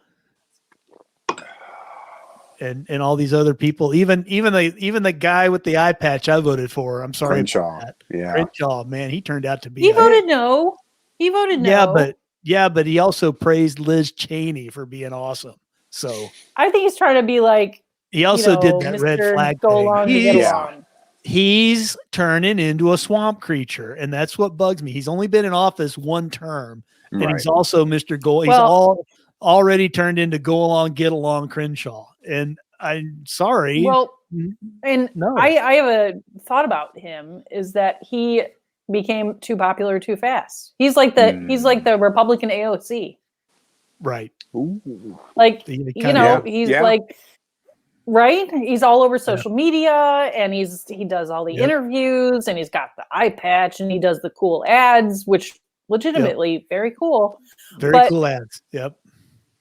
and all these other people, even the guy with the eye patch I voted for. I'm sorry. Crenshaw. Yeah. Crenshaw, man, he turned out to be. He voted no. He voted no. But he also praised Liz Cheney for being awesome. So I think he's trying to be like, he also did that Mr. red flag go thing. along to get along. He's turning into a swamp creature, and that's what bugs me. He's only been in office one term, and he's also Mr. Go. He's already turned into go along, get along Crenshaw. And I'm sorry. Well, and no. I have a thought about him is that he became too popular too fast. He's like the Republican AOC. Right. Ooh. Like, he's like, right. He's all over social media, and he does all the interviews, and he's got the eye patch, and he does the cool ads, which legitimately very cool. Very cool ads. Yep.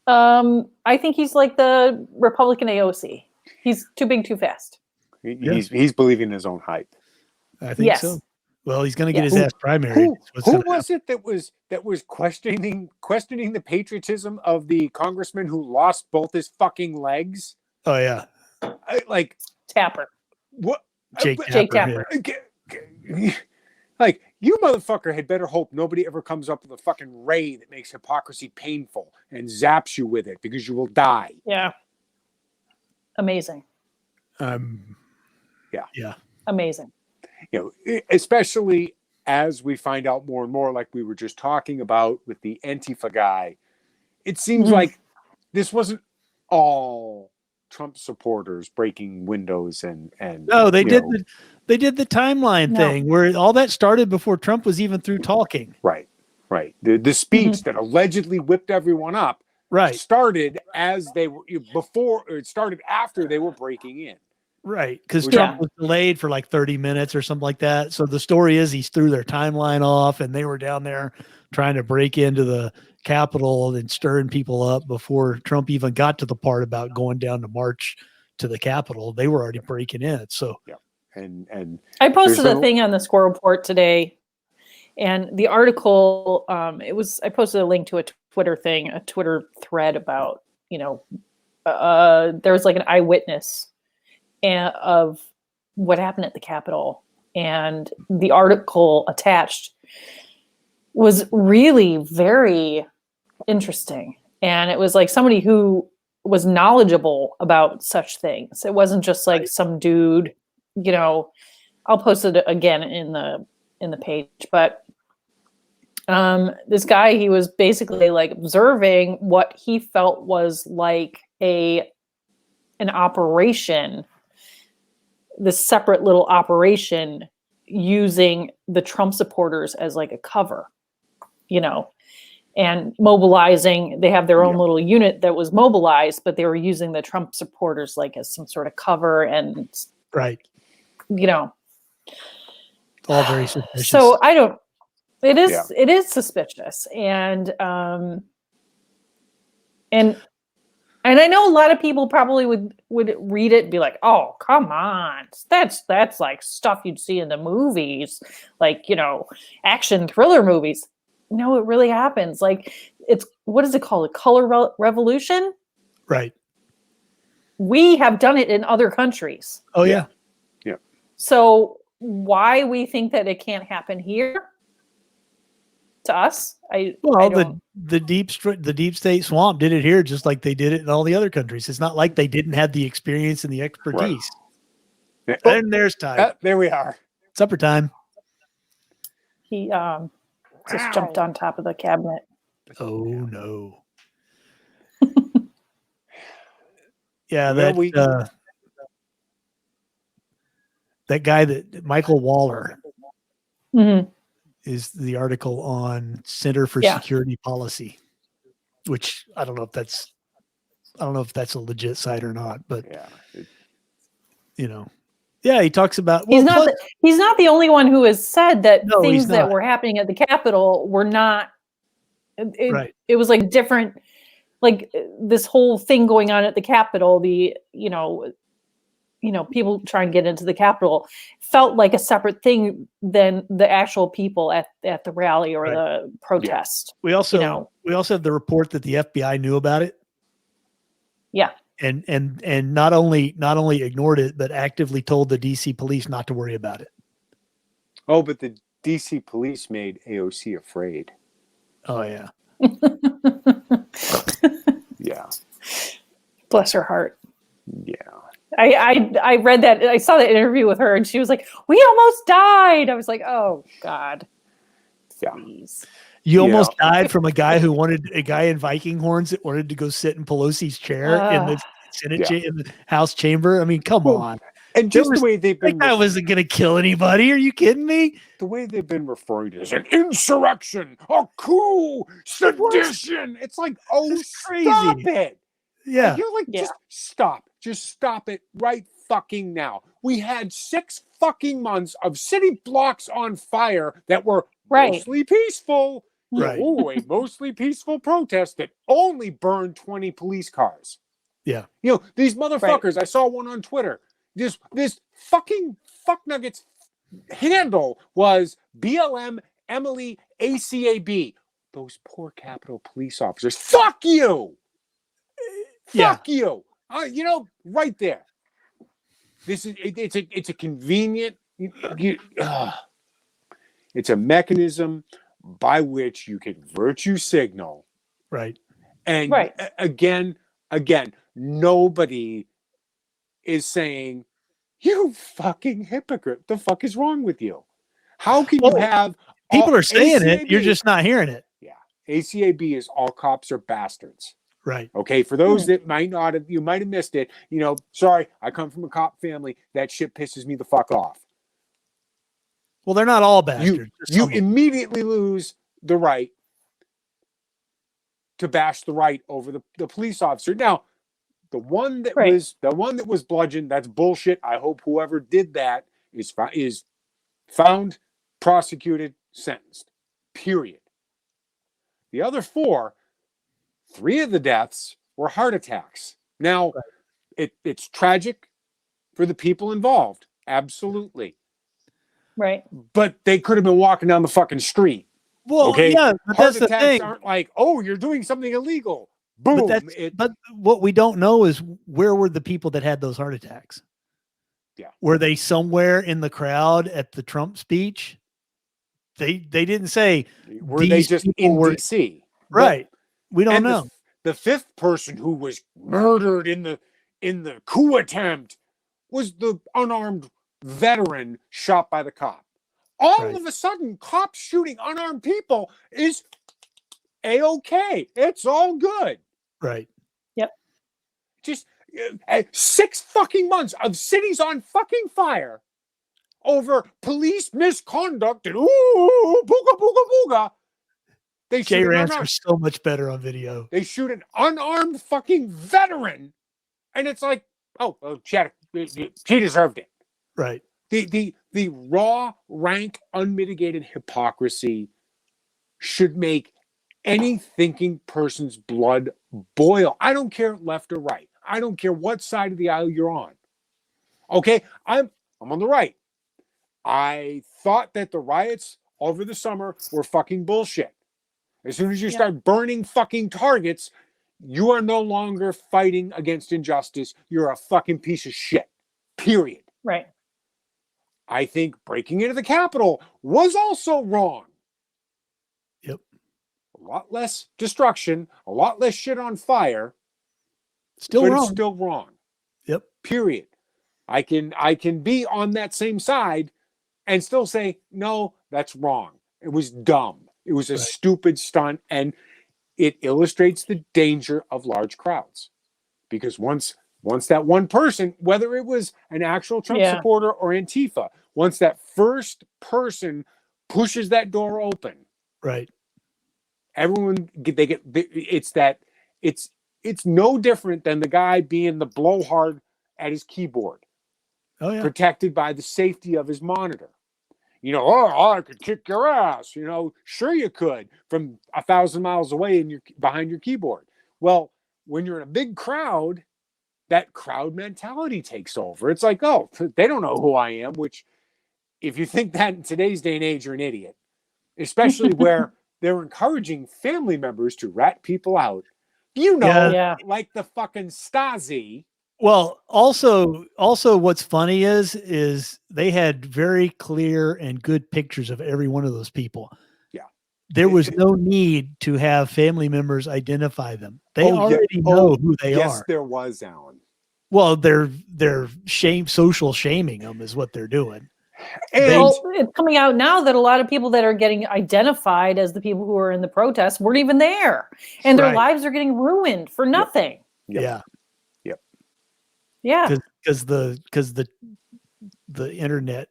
I think he's like the Republican AOC. He's too big, too fast. He's believing in his own hype. I think so. Well, he's going to get his ass primary. Who was it that was questioning the patriotism of the congressman who lost both his fucking legs? Oh yeah, Tapper. What? Jake Tapper. Like, you motherfucker had better hope nobody ever comes up with a fucking ray that makes hypocrisy painful and zaps you with it, because you will die. Yeah. Amazing. Yeah. Amazing. Especially as we find out more and more, like we were just talking about with the Antifa guy, it seems like this wasn't all Trump supporters breaking windows and no, they did the timeline thing where all that started before Trump was even through talking. Right. The speech that allegedly whipped everyone up started as they were before. It started after they were breaking in. Right, because Trump was delayed for like 30 minutes or something like that. So the story is he threw their timeline off, and they were down there trying to break into the Capitol and stirring people up before Trump even got to the part about going down to march to the Capitol. They were already breaking in. So and I posted a thing on the Sqrpt today, and the article I posted a link to a Twitter thread about there was like an eyewitness of what happened at the Capitol, and the article attached was really very interesting. And it was like somebody who was knowledgeable about such things. It wasn't just like some dude, you know. I'll post it again in the page, but this guy, he was basically like observing what he felt was like an operation, this separate little operation using the Trump supporters as like a cover, you know, and mobilizing. They have their own little unit that was mobilized, but they were using the Trump supporters like as some sort of cover, and you know, all very suspicious. So I don't. It is suspicious, and I know a lot of people probably would read it and be like, "Oh, come on, that's like stuff you'd see in the movies, like, you know, action thriller movies." No, it really happens. Like, it's, what is it called? A color revolution? Right. We have done it in other countries. Oh yeah. Yeah. So why we think that it can't happen here? To us, the deep state swamp did it here just like they did it in all the other countries. It's not like they didn't have the experience and the expertise. Right. And there's time. There we are. Supper time. He just jumped on top of the cabinet. Oh no. Yeah, Well, that guy, that Michael Waller. Mm-hmm. Is the article on Center for Security Policy, which I don't know if that's a legit site or not, but you know, he talks about, he's not the only one who has said that things that were happening at the Capitol were not. It was like different, like this whole thing going on at the Capitol. People trying to get into the Capitol felt like a separate thing than the actual people at the rally or the protest. We also have the report that the FBI knew about it. Yeah. And not only ignored it, but actively told the DC police not to worry about it. Oh, but the DC police made AOC afraid. Oh yeah. Yeah. Bless her heart. Yeah. I read that. I saw that interview with her, and she was like, "We almost died." I was like, "Oh God." Please. You almost died from a guy in Viking horns that wanted to go sit in Pelosi's chair in the Senate in the House chamber. I mean, come on. And just the way they've been, I wasn't going to kill anybody. Are you kidding me? The way they've been referring to it as an insurrection, a coup, sedition. It's like, crazy. Stop it. Yeah. You're like, just stop. Just stop it right fucking now. We had 6 fucking months of city blocks on fire that were mostly peaceful. Right. A mostly peaceful protest that only burned 20 police cars. Yeah. These motherfuckers, I saw one on Twitter. This fucking fucknuggets handle was BLM Emily ACAB. Those poor Capitol police officers. Fuck you. Fuck you. Right there. It's a convenient. It's a mechanism by which you can virtue signal. Right. And again, nobody is saying, "You fucking hypocrite. The fuck is wrong with you? How can you have..." People are saying ACAB, it. You're just not hearing it. Yeah. ACAB is all cops are bastards. Right. Okay. For those that might have missed it, sorry, I come from a cop family. That shit pisses me the fuck off. Well, they're not all bastards. You immediately lose the right to bash the right over the police officer. Now, the one that was bludgeoned, that's bullshit. I hope whoever did that is found, prosecuted, sentenced. Period. The other 4, 3 of the deaths were heart attacks. Now, it's tragic for the people involved. Absolutely. Right. But they could have been walking down the fucking street. Well, okay? Yeah, but heart that's the attacks thing. aren't like, oh, you're doing something illegal. Boom. But what we don't know is, where were the people that had those heart attacks? Yeah. Were they somewhere in the crowd at the Trump speech? They didn't say. Were they just in DC? Right. We don't know. the fifth person who was murdered in the coup attempt was the unarmed veteran shot by the cop. All of a sudden, cops shooting unarmed people is A-okay. It's all good. Right. Yep. Just 6 fucking months of cities on fucking fire over police misconduct and ooh, booga, booga, booga. They Jay shoot Rants are so much better on video. They shoot an unarmed fucking veteran, and it's like, oh, well, she deserved it. Right. The raw, rank, unmitigated hypocrisy should make any thinking person's blood boil. I don't care left or right. I don't care what side of the aisle you're on. Okay, I'm on the right. I thought that the riots over the summer were fucking bullshit. As soon as you start burning fucking targets, you are no longer fighting against injustice. You're a fucking piece of shit. Period. Right. I think breaking into the Capitol was also wrong. Yep. A lot less destruction, a lot less shit on fire. Still but wrong. It's still wrong. Yep. Period. I can be on that same side and still say, no, that's wrong. It was dumb. It was a stupid stunt, and it illustrates the danger of large crowds. Because once that one person, whether it was an actual Trump supporter or Antifa, once that first person pushes that door open, right, everyone it's no different than the guy being the blowhard at his keyboard, protected by the safety of his monitor. You know, oh, I could kick your ass. You know, sure you could from 1,000 miles away and you're behind your keyboard. Well, when you're in a big crowd, that crowd mentality takes over. It's like, oh, they don't know who I am, which if you think that in today's day and age, you're an idiot, especially where they're encouraging family members to rat people out. You know, like the fucking Stasi. Well, also what's funny is they had very clear and good pictures of every one of those people. Yeah. There was no need to have family members identify them. They already know who they are. Yes, there was, Alan. Well, they're social shaming them is what they're doing. And it's coming out now that a lot of people that are getting identified as the people who are in the protests weren't even there. And their lives are getting ruined for nothing. Yep. Yeah. Yeah, because the internet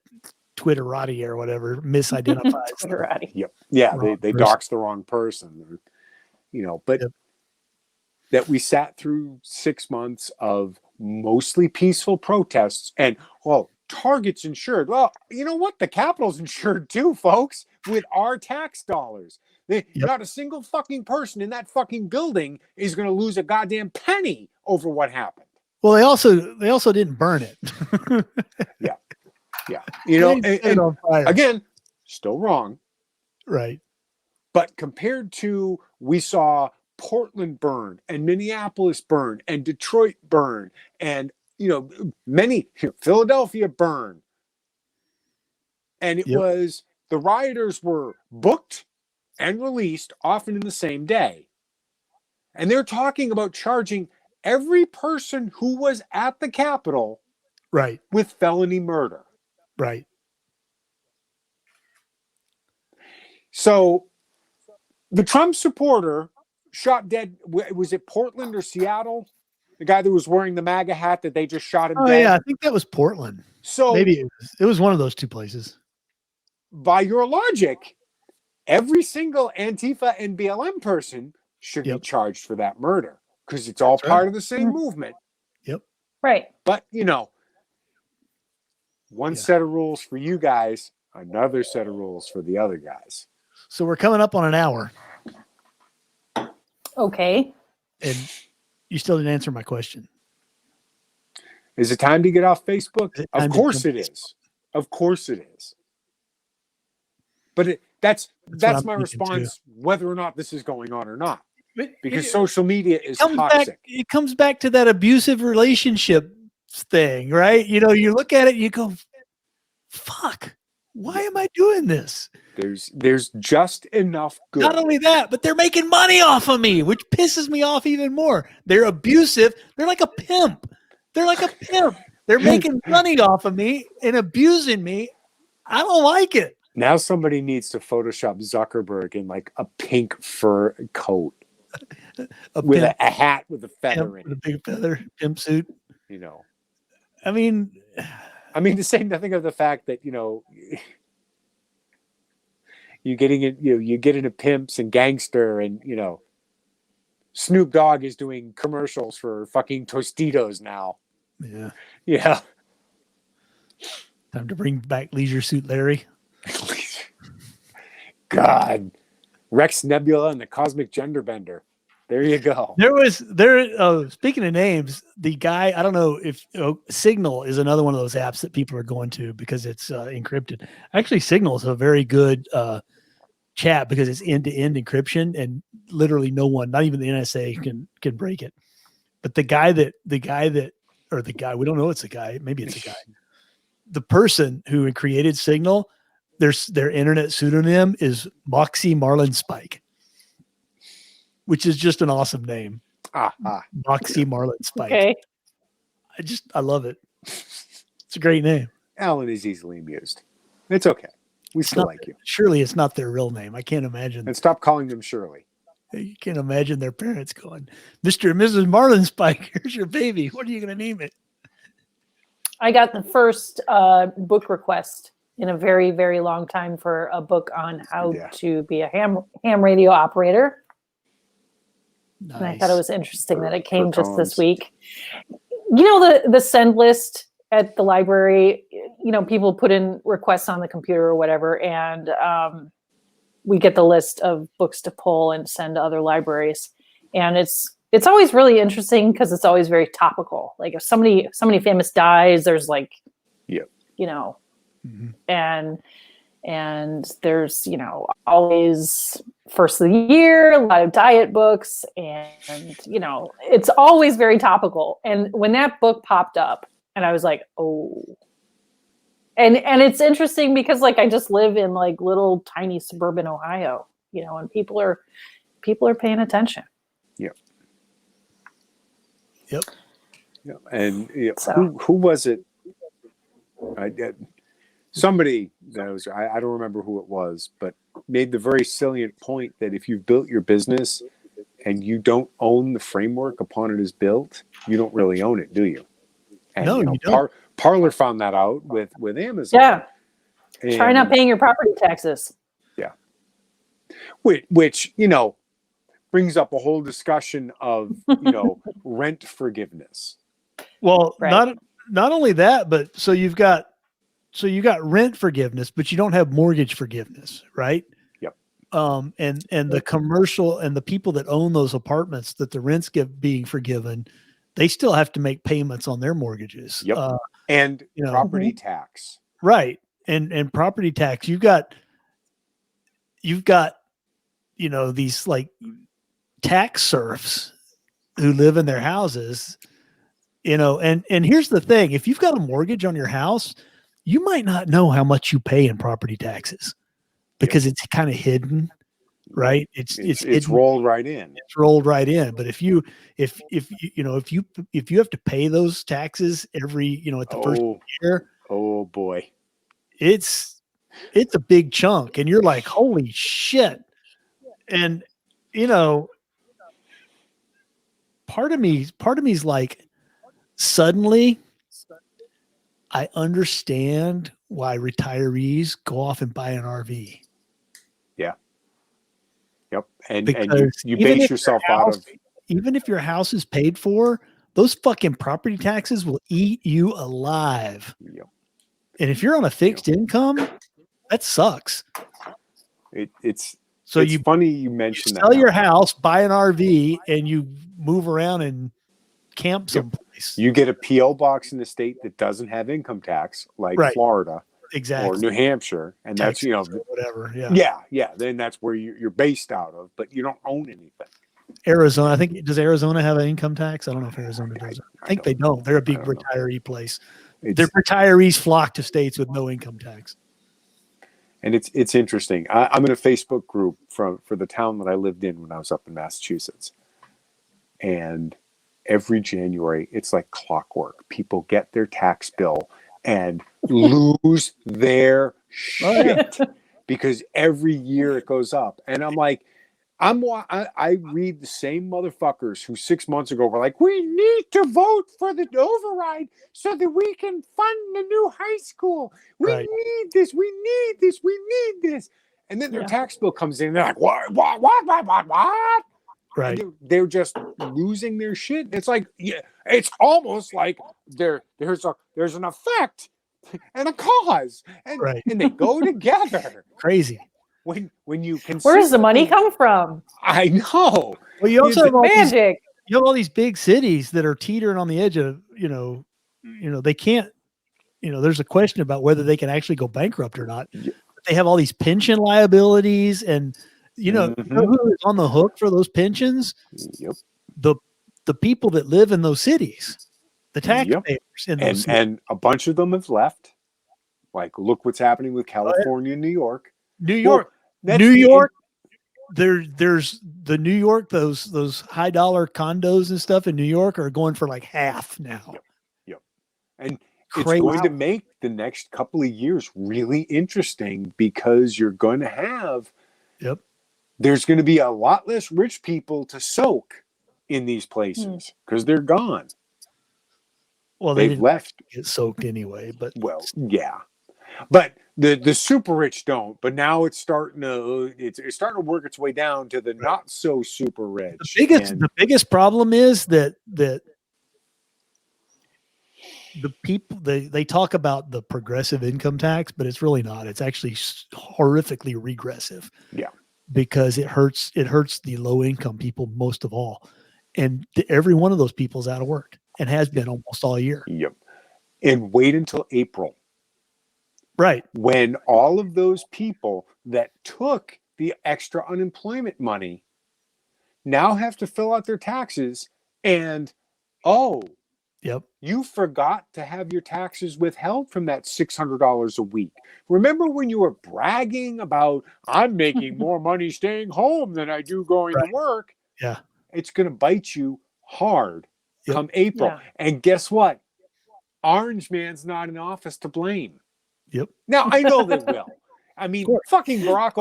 Twitterati or whatever misidentifies. Twitterati. Yep. Yeah, they doxed the wrong person. You know, but that we sat through 6 months of mostly peaceful protests and Target's insured. Well, you know what? The Capitol's insured too, folks, with our tax dollars. Not a single fucking person in that fucking building is going to lose a goddamn penny over what happened. Well, they also didn't burn it. Yeah. You know, and again, still wrong. Right. But compared to, we saw Portland burn and Minneapolis burn and Detroit burn and, you know, Philadelphia burn. And it was, the rioters were booked and released often in the same day. And they're talking about charging every person who was at the Capitol with felony murder. Right. So the Trump supporter shot dead. Was it Portland or Seattle? The guy that was wearing the MAGA hat that they just shot him dead? Yeah, I think that was Portland. So maybe it was one of those two places. By your logic, every single Antifa and BLM person should be charged for that murder. Because it's all part of the same movement. Yep. Right. But, you know, one set of rules for you guys, another set of rules for the other guys. So we're coming up on an hour. Okay. And you still didn't answer my question. Is it time to get off Facebook? Of course it is. Of course it is. But that's my response, whether or not this is going on or not. Because social media is toxic. It comes back to that abusive relationship thing, right? You know, you look at it and you go, fuck, Why am I doing this? There's just enough good. Not only that, but they're making money off of me, which pisses me off even more. They're abusive. They're like a pimp. They're making money off of me and abusing me. I don't like it. Now somebody needs to Photoshop Zuckerberg in like a pink fur coat with a hat with a feather in it. A big feather pimp suit. You know. I mean, to say nothing of the fact that, you're getting it, you get into pimps and gangster, and Snoop Dogg is doing commercials for fucking Tostitos now. Yeah. Yeah. Time to bring back Leisure Suit Larry. God. Rex Nebula and the Cosmic Gender Bender. There you go. Speaking of names, the guy, I don't know if Signal is another one of those apps that people are going to because it's encrypted. Actually, Signal is a very good chat because it's end-to-end encryption, and literally no one, not even the NSA, can break it. But the guy, we don't know it's a guy. Maybe it's a guy. The person who created Signal, their internet pseudonym is Moxie Marlin Spike, which is just an awesome name. Moxie Marlin Spike. Okay. I love it. It's a great name. Alan is easily amused. It's okay. We still like you. Surely it's not their real name. I can't imagine. And stop calling them Shirley. You can't imagine their parents going, Mr. and Mrs. Marlin Spike, here's your baby. What are you going to name it? I got the first book request in a very, very long time for a book on how to be a ham radio operator. Nice. And I thought it was interesting that it came just this week. The send list at the library, people put in requests on the computer or whatever, and we get the list of books to pull and send to other libraries. And it's always really interesting because it's always very topical. Like if somebody famous dies, there's like, and there's, always first of the year, a lot of diet books, and it's always very topical. And when that book popped up, and I was like, oh, and it's interesting because like I just live in like little tiny suburban Ohio, and people are paying attention. Yep. And who was it? Somebody that was, I don't remember who it was, but made the very salient point that if you've built your business and you don't own the framework upon it is built, you don't really own it, do you? And, no, you don't. Parler found that out with Amazon. Yeah. And, try not paying your property taxes. Yeah. Which brings up a whole discussion of, rent forgiveness. Well, right. Not only that, but so you got rent forgiveness, but you don't have mortgage forgiveness, right? Yep. And the commercial and the people that own those apartments that the rents being forgiven, they still have to make payments on their mortgages. Yep. And property tax. Right. And property tax. You've got these like tax serfs who live in their houses, and here's the thing. If you've got a mortgage on your house, you might not know how much you pay in property taxes because it's kind of hidden, right? It's rolled right in. It's rolled right in. But if you have to pay those taxes every, at the first year, oh boy, it's a big chunk, and you're like, holy shit. And part of me's like, suddenly I understand why retirees go off and buy an RV. Yeah. Yep. And you base yourself out of, even if your house is paid for, those fucking property taxes will eat you alive. Yep. And if you're on a fixed income, that sucks. It's funny you mentioned that. Sell your house, buy an RV, and you move around and camp someplace. You get a PO box in the state that doesn't have income tax, like Florida, exactly, or New Hampshire, and Texas, that's whatever. Yeah. Then that's where you're based out of, but you don't own anything. Arizona, I think, does Arizona have an income tax? I don't know if Arizona does. I think they don't. They're a big retiree place. Their retirees flock to states with no income tax. And it's interesting. I'm in a Facebook group for the town that I lived in when I was up in Massachusetts. And every January, it's like clockwork. People get their tax bill and lose their shit because every year it goes up. And I'm like, I read the same motherfuckers who 6 months ago were like, we need to vote for the override so that we can fund the new high school. We need this. We need this. We need this. And then their tax bill comes in and they're like, what? Right. And they're just losing their shit. It's like, yeah, it's almost like there's an effect and a cause, and they go together. Crazy. When you can, where does the money come from? I know. Well, you also have all magic. You have all these big cities that are teetering on the edge of, they can't, there's a question about whether they can actually go bankrupt or not. Yeah. They have all these pension liabilities, and you know who is on the hook for those pensions? Yep. The people that live in those cities, the taxpayers in those cities. And a bunch of them have left. Like, look what's happening with California and New York. New York. There's the New York, those high dollar condos and stuff in New York are going for like half now. Yep. And crazy. It's going to make the next couple of years really interesting because you're going to have, there's going to be a lot less rich people to soak in these places because they're gone. Well, they've left. Get soaked anyway, but but the super rich don't. But now it's starting to work its way down to the not so super rich. The biggest problem is that the people they talk about the progressive income tax, but it's really not. It's actually horrifically regressive. Yeah, because it hurts the low income people most of all, and every one of those people is out of work and has been almost all year. Yep, and wait until April. Right. When all of those people that took the extra unemployment money now have to fill out their taxes and, you forgot to have your taxes withheld from that $600 a week. Remember when you were bragging about, I'm making more money staying home than I do going to work? Yeah. It's going to bite you hard come April. Yeah. And guess what? Orange Man's not in office to blame. Yep. Now, I know they will. I mean, fucking Barack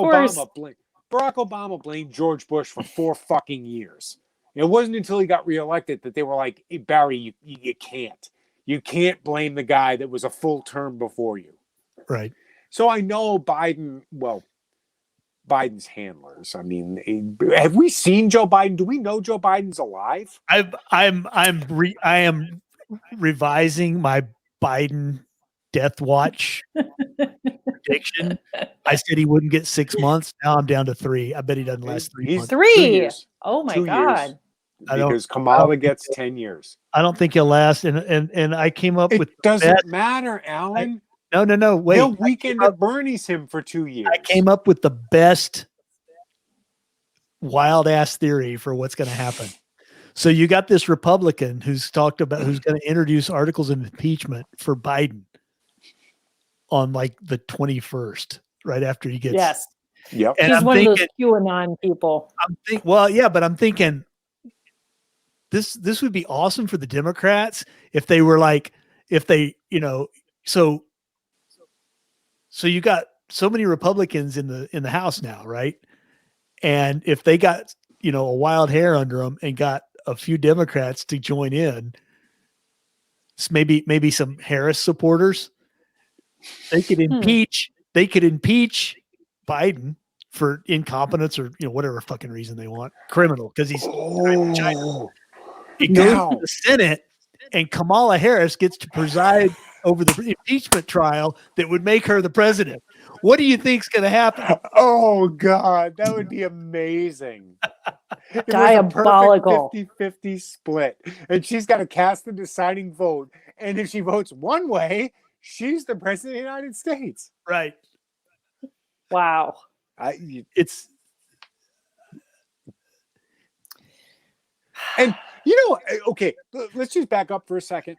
Obama blamed George Bush for 4 fucking years. It wasn't until he got reelected that they were like, hey, Barry, you can't. You can't blame the guy that was a full term before you. Right. So I know Biden's handlers. I mean, have we seen Joe Biden? Do we know Joe Biden's alive? I am revising my Biden death watch prediction. I said he wouldn't get 6 months. Now I'm down to 3. I bet he doesn't last 3 months. 3. Oh my God. Because Kamala gets 10 years. I don't think he'll last. And I came up with. It doesn't matter, Alan. No. Wait. They'll weekend at Bernie's him for 2 years. I came up with the best wild ass theory for what's going to happen. So you got this Republican who's going to introduce articles of impeachment for Biden on like the 21st, right after he gets. Yes. Yep. And he's one of those QAnon people. But I'm thinking this would be awesome for the Democrats if they were like, so you got so many Republicans in the House now, right? And if they got, a wild hair under them and got a few Democrats to join in, maybe some Harris supporters, they could impeach Biden for incompetence or whatever fucking reason they want, criminal, because he's China. It goes to the Senate, and Kamala Harris gets to preside over the impeachment trial that would make her the president. What do you think's going to happen? Oh God, that would be amazing. Diabolical. 50-50 split, and she's got to cast the deciding vote. And if she votes one way, she's the president of the United States. Right. Wow. And okay, let's just back up for a second.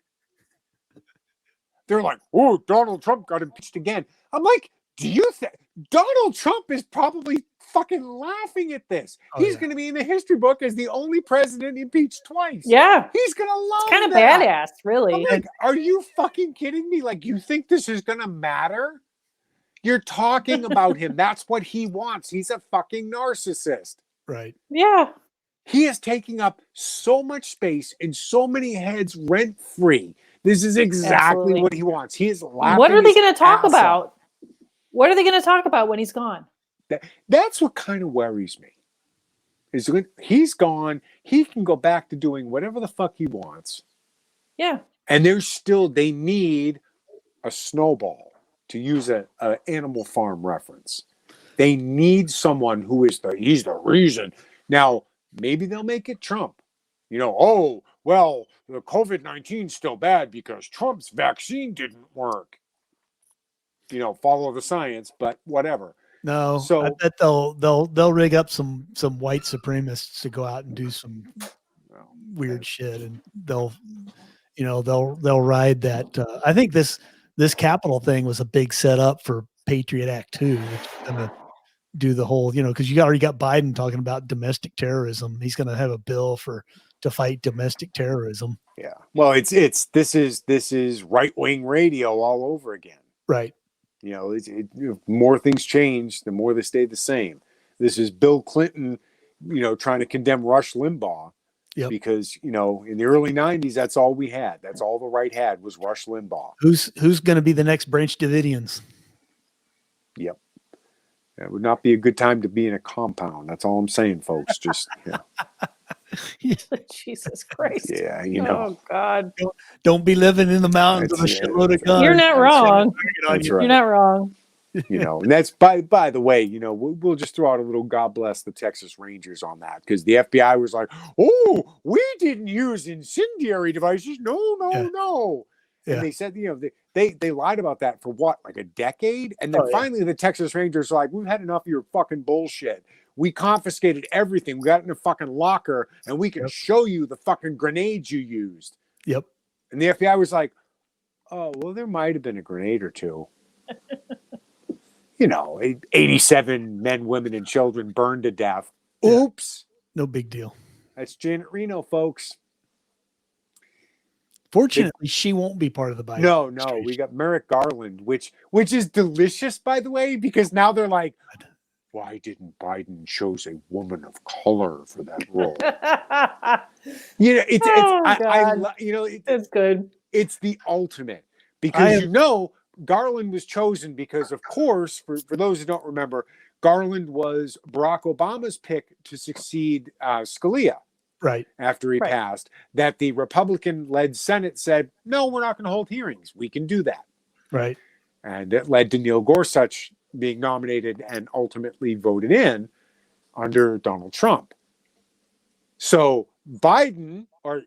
They're like, oh, Donald Trump got impeached again. I'm like, do you think Donald Trump is probably fucking laughing at this? Oh, He's yeah. going to be in the history book as the only president impeached twice. Yeah. He's going to love It's kind of that. badass, really. I'm like, are you fucking kidding me? Like, you think this is going to matter? You're talking about him. That's what he wants. He's a fucking narcissist. Right. Yeah. He is taking up so much space in so many heads rent free. This is exactly Absolutely. what he wants. He is laughing. What are they going to talk ass off. about? What are they going to talk about when he's gone? That's what kind of worries me. Is when he's gone, he can go back to doing whatever the fuck he wants. Yeah. And they need a snowball, to use a Animal Farm reference. They need someone who is he's the reason. Now, maybe they'll make it Trump. You know, oh, well, the COVID-19 is still bad because Trump's vaccine didn't work. You know, follow the science, but whatever. No, So I bet they'll rig up some white supremacists to go out and do some weird shit, and they'll ride that. I think this Capitol thing was a big setup for Patriot Act 2, which is gonna do the whole, because you already got Biden talking about domestic terrorism. He's gonna have a bill to fight domestic terrorism. yeah, well, this is right-wing radio all over again. Right. You know, the more things change, the more they stay the same. This is Bill Clinton, trying to condemn Rush Limbaugh. Yep. Because, in the early 90s, that's all we had. That's all the right had was Rush Limbaugh. Who's going to be the next Branch Davidians? Yep. It would not be a good time to be in a compound. That's all I'm saying, folks. Just, Jesus Christ. Yeah, Oh, God. Don't be living in the mountains with a shitload of guns. You're not wrong. That's right. You're not wrong. And that's by the way, we'll just throw out a little God bless the Texas Rangers on that, because the FBI was like, oh, we didn't use incendiary devices. No. Yeah. And they said, they lied about that for what, like a decade? And then finally the Texas Rangers are like, we've had enough of your fucking bullshit. We confiscated everything. We got it in a fucking locker, and we can show you the fucking grenades you used. Yep. And the FBI was like, oh, well, there might have been a grenade or two. 87 men, women, and children burned to death. Oops. No big deal. That's Janet Reno, folks. Fortunately, she won't be part of the Biden. No. We got Merrick Garland, which is delicious, by the way, because now they're like, why didn't Biden choose a woman of color for that role? It's good. It's the ultimate, because Garland was chosen because, of course, for those who don't remember, Garland was Barack Obama's pick to succeed Scalia. Right. After he passed, that the Republican-led Senate said, no, we're not going to hold hearings. We can do that. Right. And it led to Neil Gorsuch being nominated and ultimately voted in under Donald Trump. So Biden, or,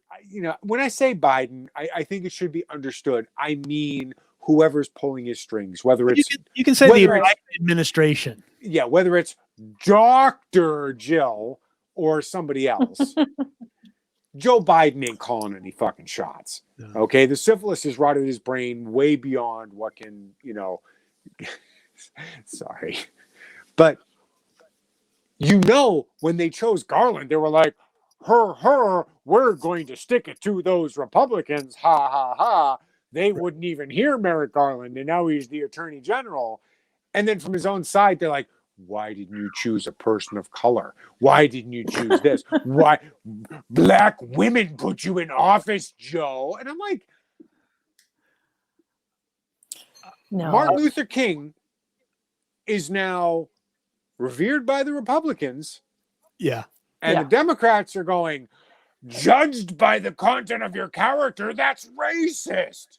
when I say Biden, I think it should be understood. I mean, whoever's pulling his strings, whether it's... You can say the Biden administration. Yeah, whether it's Dr. Jill or somebody else. Joe Biden ain't calling any fucking shots. No. Okay, the syphilis has rotted his brain way beyond what can, sorry. But, when they chose Garland, they were like, we're going to stick it to those Republicans. Ha, ha, ha. They wouldn't even hear Merrick Garland, and now he's the attorney general. And then from his own side, they're like, why didn't you choose a person of color? Why didn't you choose this? Why black women put you in office, Joe? And I'm like, no. Martin Luther King is now revered by the Republicans. Yeah. And the Democrats are going, judged by the content of your character, that's racist.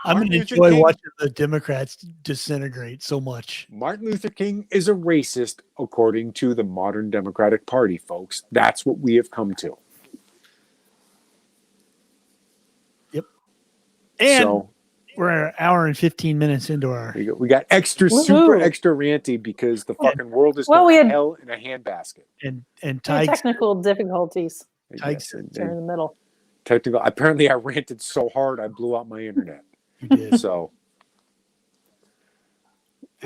I'm going to enjoy watching the Democrats disintegrate so much. Martin Luther King is a racist, according to the modern Democratic Party, folks. That's what we have come to. Yep. And we're an hour and 15 minutes into our... We got super extra ranty because the fucking world is going to hell in a handbasket. And technical difficulties. Yes, in the middle. Apparently, I ranted so hard I blew out my internet. You did. So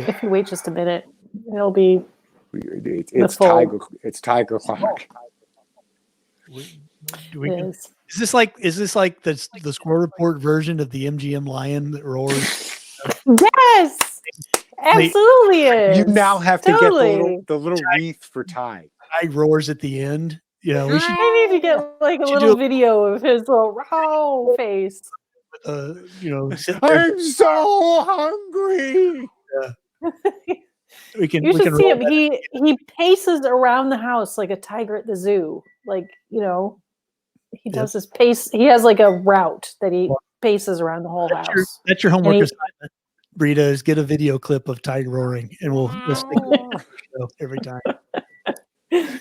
If you wait just a minute, it'll be It's full. Tiger Clock. Yes. Is this like the Squirrel Report version of the MGM lion that roars? Yes, absolutely is. You now have to Totally. get the little wreath for Ty. Ty roars at the end. You know, we should I need to get like a little video of his little row face. you know, sit there. I'm so hungry. We can You should see roll him. He paces around the house like a tiger at the zoo. Like, you know, he does his pace. He has like a route that he paces around the whole house. That's your homework assignment, Rita, is get a video clip of Ty roaring, and we'll stick it on the show every time.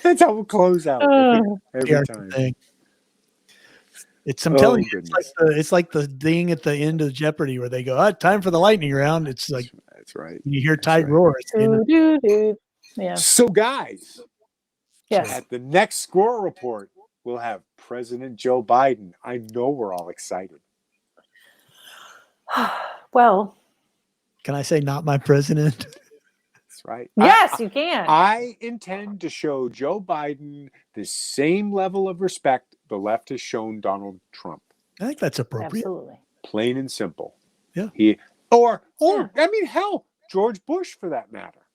That's how we'll close out every time. Thing. I'm telling you, it's like the ding at the end of Jeopardy where they go, time for the lightning round. It's like, that's right. You hear Ty roar. Yeah. So, guys, yes, at the next Squirrel Report, we'll have President Joe Biden. I know we're all excited. Well, can I say not my president? That's right. Yes, you can. I intend to show Joe Biden the same level of respect the left has shown Donald Trump. I think that's appropriate. Absolutely. Plain and simple. Yeah. I mean, hell, George Bush for that matter.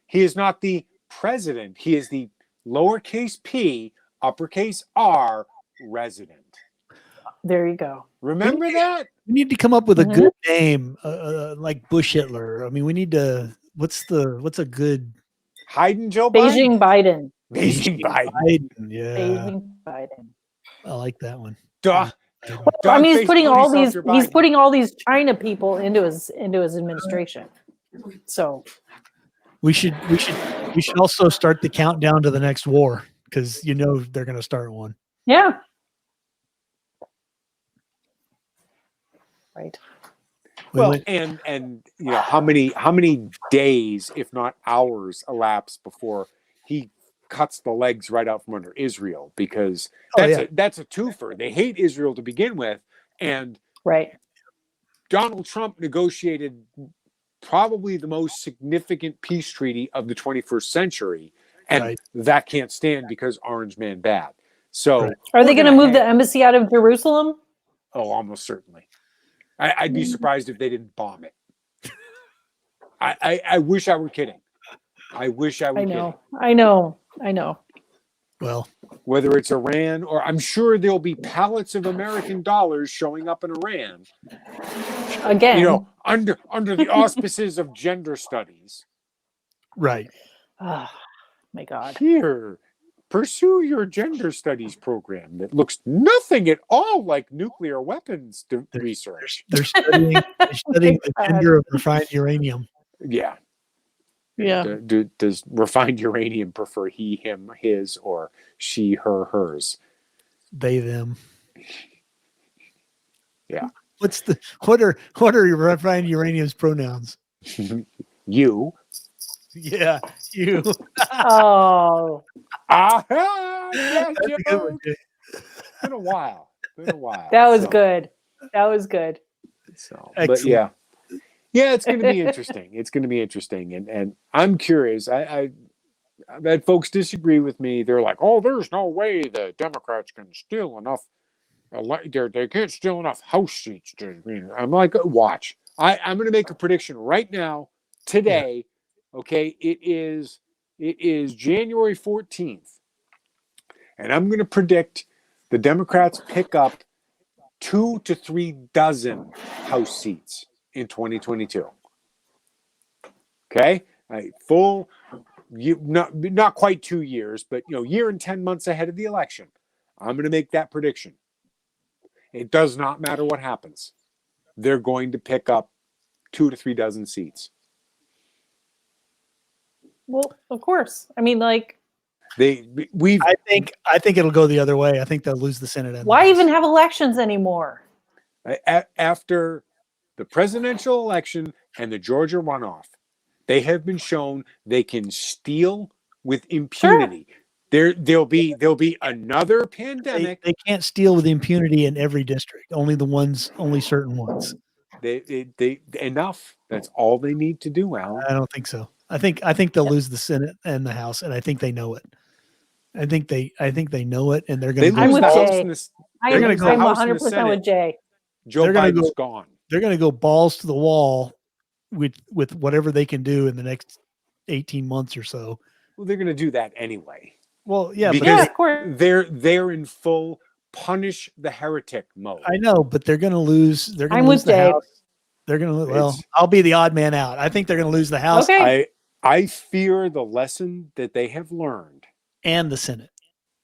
He is not the president. He is the lowercase p, uppercase R resident. There you go. Remember that? We need to come up with a good name, like Bush Hitler. I mean, we need to. What's a good? Hiding Joe Beijing Biden. Beijing Biden. Yeah. Beijing Biden. I like that one. Duh. I mean, he's putting all these China people into his administration. So we should also start the countdown to the next war, because they're going to start one. Yeah. Right. Well, and how many days, if not hours, elapse before he cuts the legs right out from under Israel, because that's a twofer. They hate Israel to begin with, and Donald Trump negotiated probably the most significant peace treaty of the 21st century, and that can't stand because Orange Man bad. So are they going to move the embassy out of Jerusalem? Oh, almost certainly. I'd be surprised if they didn't bomb it. I wish I were kidding. I wish I were kidding. I know. Well, whether it's Iran or I'm sure there'll be pallets of American dollars showing up in Iran. Again. Under the auspices of gender studies. Right. Oh, my God. Here, pursue your gender studies program that looks nothing at all like nuclear weapons research. They're studying the gender of refined uranium. Yeah. Yeah. Does refined uranium prefer he, him, his, or she, her, hers? They, them. Yeah. What are refined uranium's pronouns? You. Yeah, you. Oh. Yeah, Joe. Been a while. That was good. So, but yeah, it's going to be interesting. And I'm curious. I've had folks disagree with me. They're like, "Oh, there's no way the Democrats can steal enough. They can't steal enough House seats." I'm like, watch. I'm going to make a prediction right now, today. Yeah. Okay, it is January 14th, and I'm going to predict the Democrats pick up 2 to 3 dozen House seats in 2022. Okay, not quite 2 years, but year and 10 months ahead of the election. I'm going to make that prediction. It does not matter what happens; they're going to pick up 2 to 3 dozen seats. Well, of course. I mean, like I think it'll go the other way. I think they'll lose the Senate. Why even have elections anymore? After the presidential election and the Georgia runoff, they have been shown they can steal with impunity. Sure. There'll be another pandemic. They can't steal with impunity in every district. Only certain ones. They enough. That's all they need to do, Alan. I don't think so. I think they'll lose the Senate and the House, and I think they know it. I think they know it, and they're going They to I'm lose with the House Jay. and the I They're am gonna go- I'm House and the 100% Senate. with Jay. Joe They're gonna Biden's go- gone. They're going to go balls to the wall with whatever they can do in the next 18 months or so. Well, they're going to do that anyway. Well, yeah, Because- but Yeah, of course. They're in full punish the heretic mode. I know, but they're going to lose. They're going I'm to with lose the Dave. House. They're going to well. It's- I'll be the odd man out. I think they're going to lose the House Okay. I fear the lesson that they have learned. and the Senate.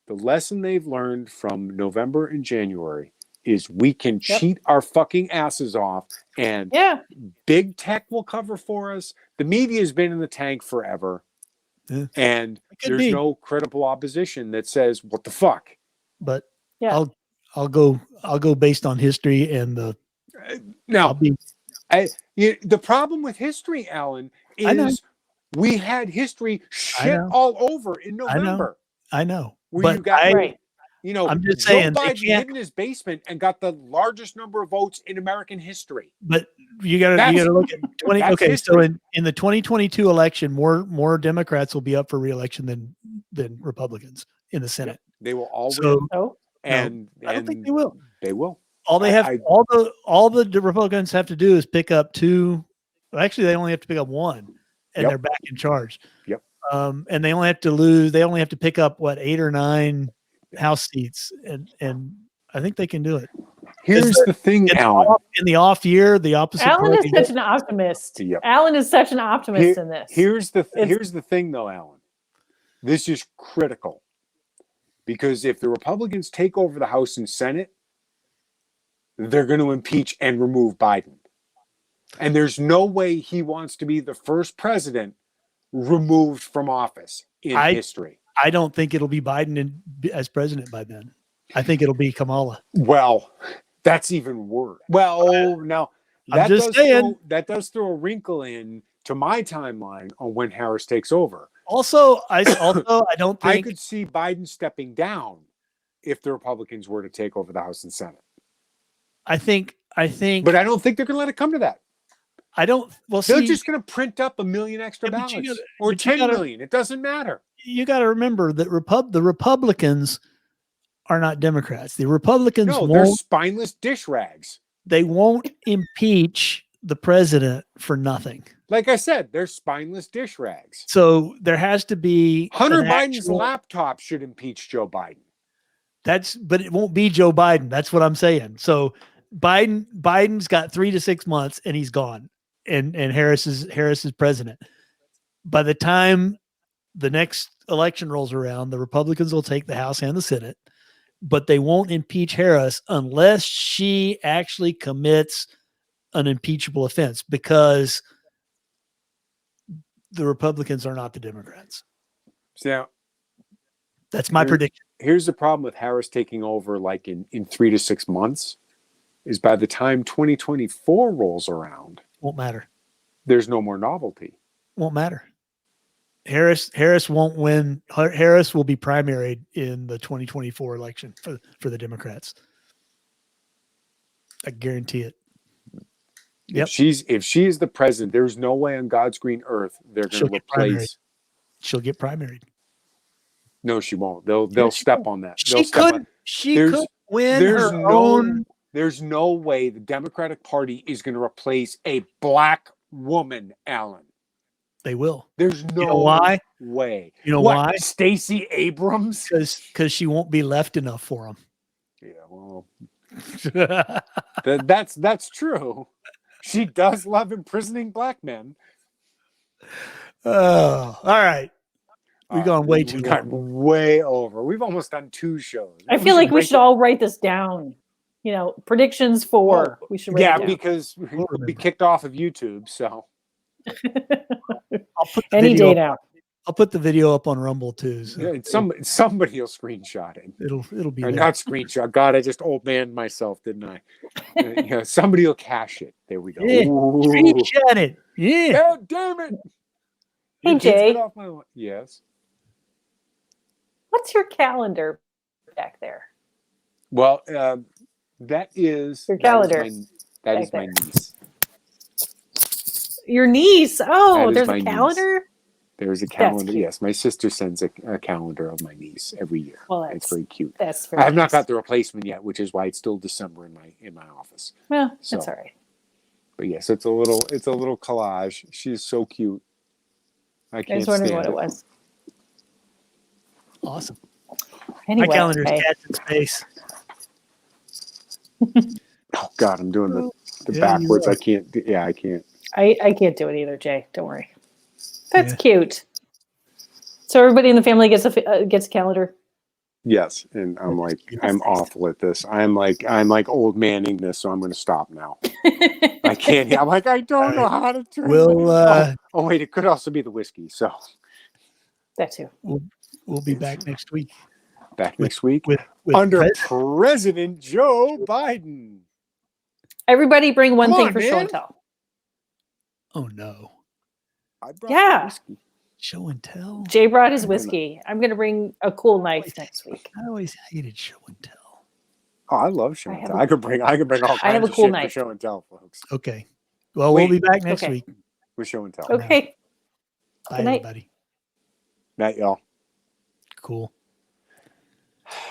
The lesson they've learned from November and January is we can Yep. cheat our fucking asses off, and Yeah. big tech will cover for us. The media has been in the tank forever, Yeah. and It could there's be. no credible opposition that says, "What the fuck?" But Yeah. I'll go based on history and the. I'll Now, be. the problem with history, Alan, I know. is we had history shit know. all over in I know. November. I know, Where but you got Right. I'm just Joe saying, they Biden can't- hid in his basement and got the largest number of votes in American history. But you got That's- to look at 20. that's Okay, so history. in the 2022 election, more Democrats will be up for re-election than Republicans in the Senate. They will all So win, Oh, and I don't think they will. They will. All they have, I- all the Republicans have to do is pick up two. Well, actually, they only have to pick up one, and Yep. they're back in charge. Yep. And they only have to lose. They only have to pick up 8 or 9 House seats, and I think they can do it. Here's the thing, Alan. In the off year, the opposite. Alan party is such an optimist. Yep. Alan is such an optimist in this. Here's the It's- thing, though, Alan. This is critical because if the Republicans take over the House and Senate, they're going to impeach and remove Biden, and there's no way he wants to be the first president removed from office in history. I don't think it'll be Biden as president by then. I think it'll be Kamala. Well, that's even worse. Well, now I'm just saying. That does throw a wrinkle in to my timeline on when Harris takes over. Also, I don't I think could see Biden stepping down if the Republicans were to take over the House and Senate. I think, But I don't think they're going to let it come to that. I don't. Well, They're see, just going to print up 1 million extra Yeah, but you ballots gotta- or but you 10 gotta- million. It doesn't matter. you got to remember that the Republicans are not Democrats. The Republicans No, they're won't. spineless dish rags. They won't impeach the president for nothing. Like I said, they're spineless dish rags. So there has to be Hunter an Biden's actual- laptop should impeach Joe Biden. but it won't be Joe Biden. That's what I'm saying. So Biden's got 3 to 6 months and he's gone. And Harris is president. By the time the next election rolls around, the Republicans will take the House and the Senate, but they won't impeach Harris unless she actually commits an impeachable offense, because the Republicans are not the Democrats. So now, That's my prediction. here's the problem with Harris taking over like in 3 to 6 months is by the time 2024 rolls around, Won't matter. there's no more novelty. Won't matter. Harris won't win. Harris will be primaried in the 2024 election for the Democrats. I guarantee it. Yep. If she is the president, there's no way on God's green earth they're going She'll to get replace. She'll get primaried. No, she won't. They'll Yes, she step will. on that. She They'll step could. on- She There's- could win There's her no own. there's no way the Democratic Party is going to replace a black woman, Alan. They will. There's no You know why? way. You know What, why? Stacey Abrams? Because she won't be left enough for Yeah, well, them. that's true. She does love imprisoning black men. Oh, all right. We've gone way too We got long. way over. We've almost done 2 shows. I feel like we break should all write this down. Predictions for. Well, We should write Yeah, it down. because we'll be remember. kicked off of YouTube. So I'll put the Any video day up- now. I'll put the video up on Rumble too. So yeah, somebody will screenshot it. it'll be Or there. not screenshot. God, I just old man myself, didn't I? Somebody will cash it. There we go. Yeah. Ooh. Screenshot it. Yeah. Oh, damn it. Hey, Your kids Jay. get off my- Yes. What's your calendar back there? Well, that is Your calendar That back is my there. niece. Your niece. Oh, That is there's my a niece. calendar. There's a calendar. cute. Yes, my sister sends a calendar of my niece every year. Well, It's very cute. That's very I have not nice. got the replacement yet, which is why it's still December in my office. Well, So, that's all right. But yes, it's a little collage. She's so cute. I I can't was wondering stand what it was. Awesome. Anyway, My calendar is cats in space. Oh God, I'm doing the Yeah, backwards. you are. I can't. Yeah, I can't. I can't do it either, Jay. Don't worry. That's Yeah. cute. So everybody in the family gets a calendar. Yes, and I'm like, That's I'm nice. awful at this. I'm like old manning this, so I'm going to stop now. I can't. I'm like, I don't know how to turn. We'll oh wait, it could also be the whiskey. So That too. we'll be back next week. Next week With under President Joe Biden. Everybody bring one Come thing on, for show man. and tell. Oh no. I brought Yeah. the whiskey. Show and tell. Jay brought his whiskey. I'm going to bring a cool knife next week. I always hated show and tell. Oh, I love show I and have tell. a- I could bring all I have kinds a of cool shit knife. for show and tell, folks. Okay. Well, Wait. we'll be back next Okay. week. With show and tell. Okay. Bye, Good night. everybody. Night, y'all. Cool.